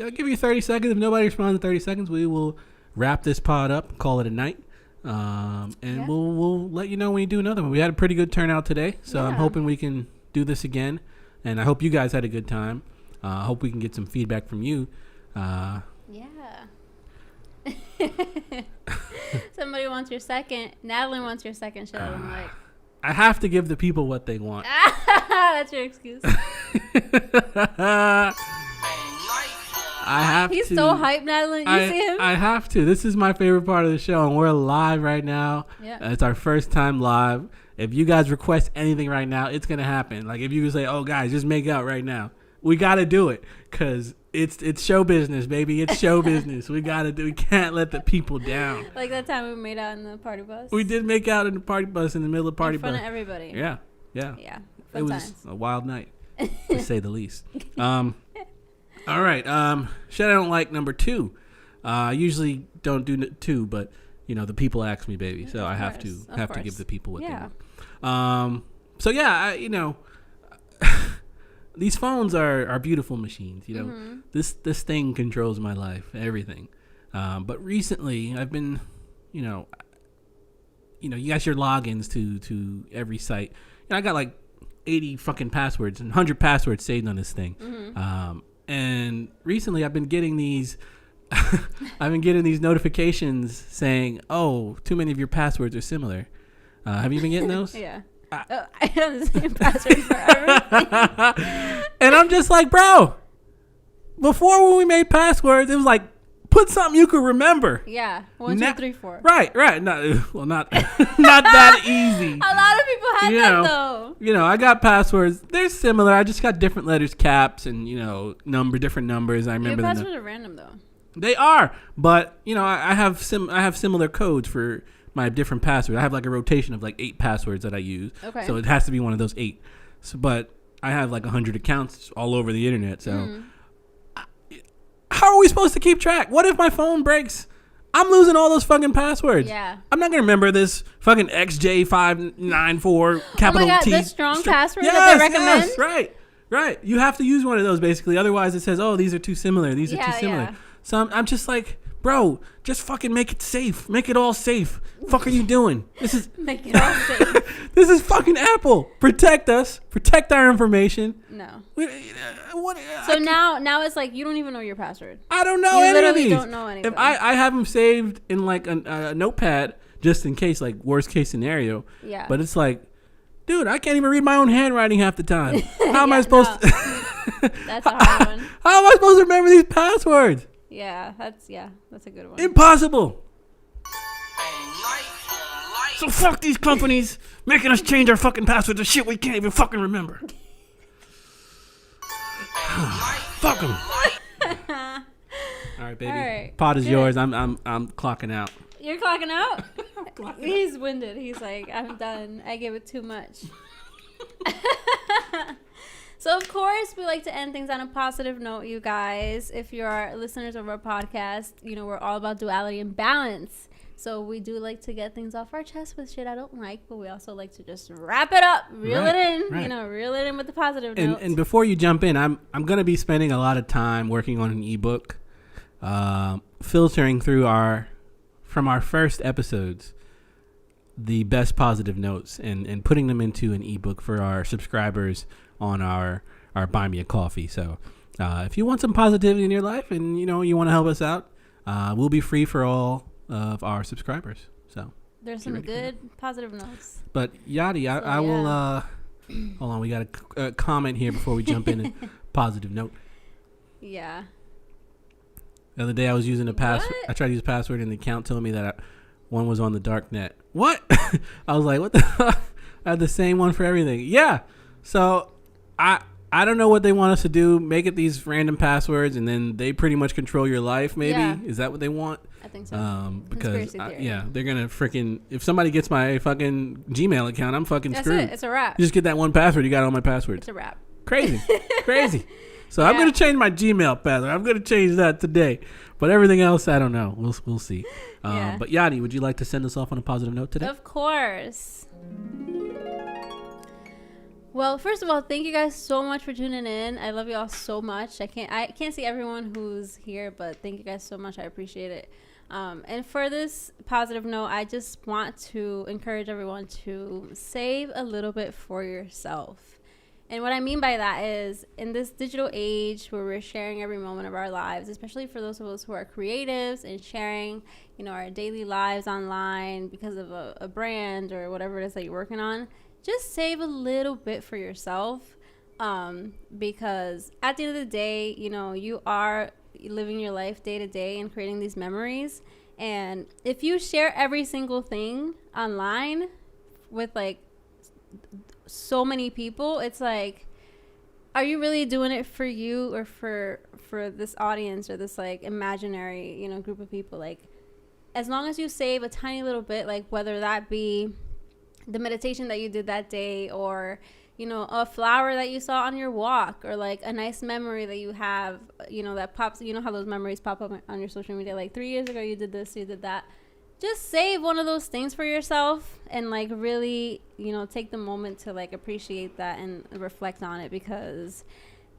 Speaker 4: I'll give you 30 seconds. If nobody responds in 30 seconds, we will wrap this pod up, call it a night. And we'll let you know when we do another one. We had a pretty good turnout today, so I'm hoping we can do this again. And I hope you guys had a good time. I hope we can get some feedback from you.
Speaker 3: Yeah. Somebody wants your second. Natalie wants your second show. I'm like,
Speaker 4: I have to give the people what they want.
Speaker 3: that's your excuse.
Speaker 4: I have
Speaker 3: He's
Speaker 4: to.
Speaker 3: so hyped, Natalie. You see him?
Speaker 4: I have to. This is my favorite part of the show, and we're live right now.
Speaker 3: Yeah.
Speaker 4: It's our first time live. If you guys request anything right now, it's going to happen. Like if you say, oh, guys, just make out right now. We got to do it because It's show business, baby. It's show business. We can't let the people down.
Speaker 3: Like that time we made out in the party bus.
Speaker 4: We did make out in the party bus in the middle of the party
Speaker 3: in front
Speaker 4: bus.
Speaker 3: of everybody.
Speaker 4: Yeah.
Speaker 3: Yeah.
Speaker 4: It was
Speaker 3: times.
Speaker 4: a wild night, to say the least. All right. Shit I don't like number 2. I usually don't do 2, but the people ask me, baby, so I have to give the people what they want. So yeah, these phones are beautiful machines. This thing controls my life, everything. But recently, I've been, you got your logins to every site. I got like 80 fucking passwords and 100 passwords saved on this thing. And recently, I've been getting these. Notifications saying, "Oh, too many of your passwords are similar." Have you been getting those?
Speaker 3: Yeah. I have the same password for everything.
Speaker 4: And I'm just like, bro, before when we made passwords, it was like, put something you could remember.
Speaker 3: Yeah. 1, 2, 3, 4.
Speaker 4: Right. Not that easy.
Speaker 3: A lot of people have that though.
Speaker 4: I got passwords. They're similar. I just got different letters, caps, and different numbers. I remember
Speaker 3: Your passwords are random though.
Speaker 4: They are, but I have similar codes for my different passwords. I have like a rotation of like 8 passwords that I use. Okay. So it has to be one of those 8. So, but I have like 100 accounts all over the internet. So how are we supposed to keep track? What if my phone breaks? I'm losing all those fucking passwords.
Speaker 3: Yeah.
Speaker 4: I'm not gonna remember this fucking XJ594 capital
Speaker 3: oh my God,
Speaker 4: T.
Speaker 3: the strong password that they recommend.
Speaker 4: Yes, right. You have to use one of those basically. Otherwise, it says, "Oh, these are too similar. These are too similar." Yeah. So I'm just like, bro, just fucking make it safe. Make it all safe. Fuck are you doing? This is
Speaker 3: make it all safe.
Speaker 4: This is fucking Apple. Protect us. Protect our information.
Speaker 3: No.
Speaker 4: What?
Speaker 3: So now it's like you don't even know your password.
Speaker 4: I don't know
Speaker 3: you
Speaker 4: any
Speaker 3: literally
Speaker 4: of these.
Speaker 3: Don't know anything.
Speaker 4: If I have them saved in like a notepad just in case, like worst case scenario.
Speaker 3: Yeah.
Speaker 4: But it's like, dude, I can't even read my own handwriting half the time. How am I supposed to?
Speaker 3: That's a hard one.
Speaker 4: How am I supposed to remember these passwords?
Speaker 3: Yeah, that's a good one.
Speaker 4: Impossible. So fuck these companies making us change our fucking passwords to shit we can't even fucking remember. Fuck them. All right, baby. All right. Pod is yours. I'm clocking out.
Speaker 3: You're clocking out? He's winded. He's like, I'm done. I gave it too much. So, of course, we like to end things on a positive note, you guys. If you are listeners of our podcast, we're all about duality and balance. So we do like to get things off our chest with shit I don't like, but we also like to just wrap it up, reel it in, reel it in with the positive notes.
Speaker 4: And before you jump in, I'm going to be spending a lot of time working on an ebook, filtering through from our first episodes, the best positive notes and putting them into an ebook for our subscribers on our Buy Me a Coffee. So if you want some positivity in your life and you want to help us out, we'll be free for all of our subscribers. So
Speaker 3: there's some good positive notes.
Speaker 4: But Yadi, I will hold on, we got a comment here before we jump in. A positive note.
Speaker 3: Yeah.
Speaker 4: The other day I was using a password. I tried to use a password and the account told me that one was on the dark net. What? I was like, what the fuck? I had the same one for everything. Yeah. So I don't know what they want us to do. Make it these random passwords and then they pretty much control your life, maybe? Yeah. Is that what they want?
Speaker 3: I think so.
Speaker 4: Because they're gonna freaking, if somebody gets my fucking Gmail account, I'm fucking screwed.
Speaker 3: That's it. It's a wrap.
Speaker 4: You just get that one password. You got all my passwords.
Speaker 3: It's a wrap.
Speaker 4: Crazy. So I'm gonna change my Gmail password. I'm gonna change that today. But everything else, I don't know. We'll see. But Yadi, would you like to send us off on a positive note today?
Speaker 3: Of course. Well, first of all, thank you guys so much for tuning in. I love you all so much. I can't see everyone who's here, but thank you guys so much. I appreciate it. And for this positive note, I just want to encourage everyone to save a little bit for yourself. And what I mean by that is in this digital age where we're sharing every moment of our lives, especially for those of us who are creatives and sharing, our daily lives online because of a brand or whatever it is that you're working on, just save a little bit for yourself. Because at the end of the day, you are living your life day to day and creating these memories. And if you share every single thing online with like so many people, it's like are you really doing it for you or for this audience or this like imaginary, you know, group of people? Like, as long as you save a tiny little bit, like whether that be the meditation that you did that day, or, you know, a flower that you saw on your walk, or like a nice memory that you have, you know, that pops, you know how those memories pop up on your social media, like 3 years ago you did this, you did that. Just save one of those things for yourself and like really, you know, take the moment to like appreciate that and reflect on it, because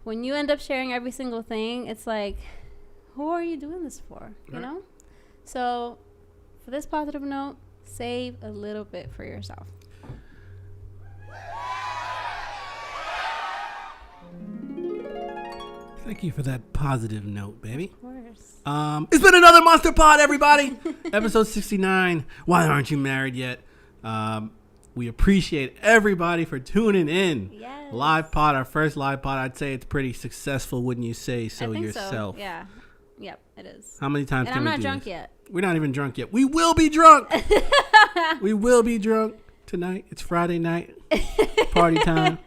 Speaker 3: when you end up sharing every single thing, it's like, who are you doing this for? You know? So for this positive note, save a little bit for yourself.
Speaker 4: Thank you for that positive note, baby.
Speaker 3: Of course.
Speaker 4: It's been another Monster Pod, everybody. Episode 69. Why aren't you married yet? We appreciate everybody for tuning in.
Speaker 3: Yes.
Speaker 4: Live pod, our first live pod. I'd say it's pretty successful, wouldn't you say so
Speaker 3: I think
Speaker 4: yourself?
Speaker 3: So. Yeah. Yep, it is.
Speaker 4: How many times
Speaker 3: And
Speaker 4: can we
Speaker 3: I'm not
Speaker 4: do
Speaker 3: drunk
Speaker 4: this?
Speaker 3: yet.
Speaker 4: We're not even drunk yet. We will be drunk. We will be drunk tonight. It's Friday night. Party time.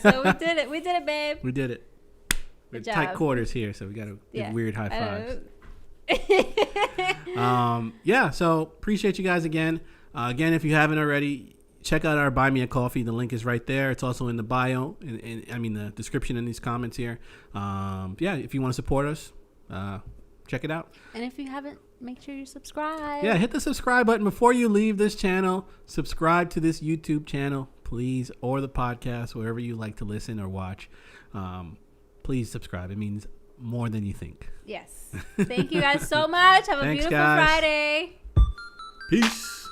Speaker 3: So we did it. We did it, babe.
Speaker 4: We did it. We're
Speaker 3: Good
Speaker 4: tight
Speaker 3: job.
Speaker 4: quarters here, so we got to give
Speaker 3: Yeah.
Speaker 4: weird high
Speaker 3: I
Speaker 4: fives. Yeah, so appreciate you guys again. Again, if you haven't already, check out our Buy Me a Coffee. The link is right there. It's also in the bio, I mean the description in these comments here. Yeah, if you want to support us, check it out.
Speaker 3: And if you haven't, make sure you subscribe.
Speaker 4: Yeah, hit the subscribe button before you leave this channel. Subscribe to this YouTube channel, please, or the podcast, wherever you like to listen or watch. Please subscribe. It means more than you think.
Speaker 3: Yes. Thank you guys so much. Have a
Speaker 4: Thanks,
Speaker 3: beautiful
Speaker 4: guys.
Speaker 3: Friday.
Speaker 4: Peace.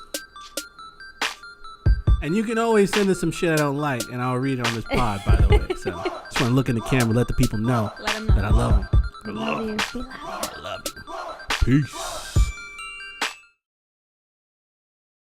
Speaker 4: And you can always send us some shit I don't like, and I'll read it on this pod, by the way. So just want to look in the camera, let the people know,
Speaker 3: Let them know.
Speaker 4: that I love them.
Speaker 3: We love you. We love you.
Speaker 4: I love you. Peace.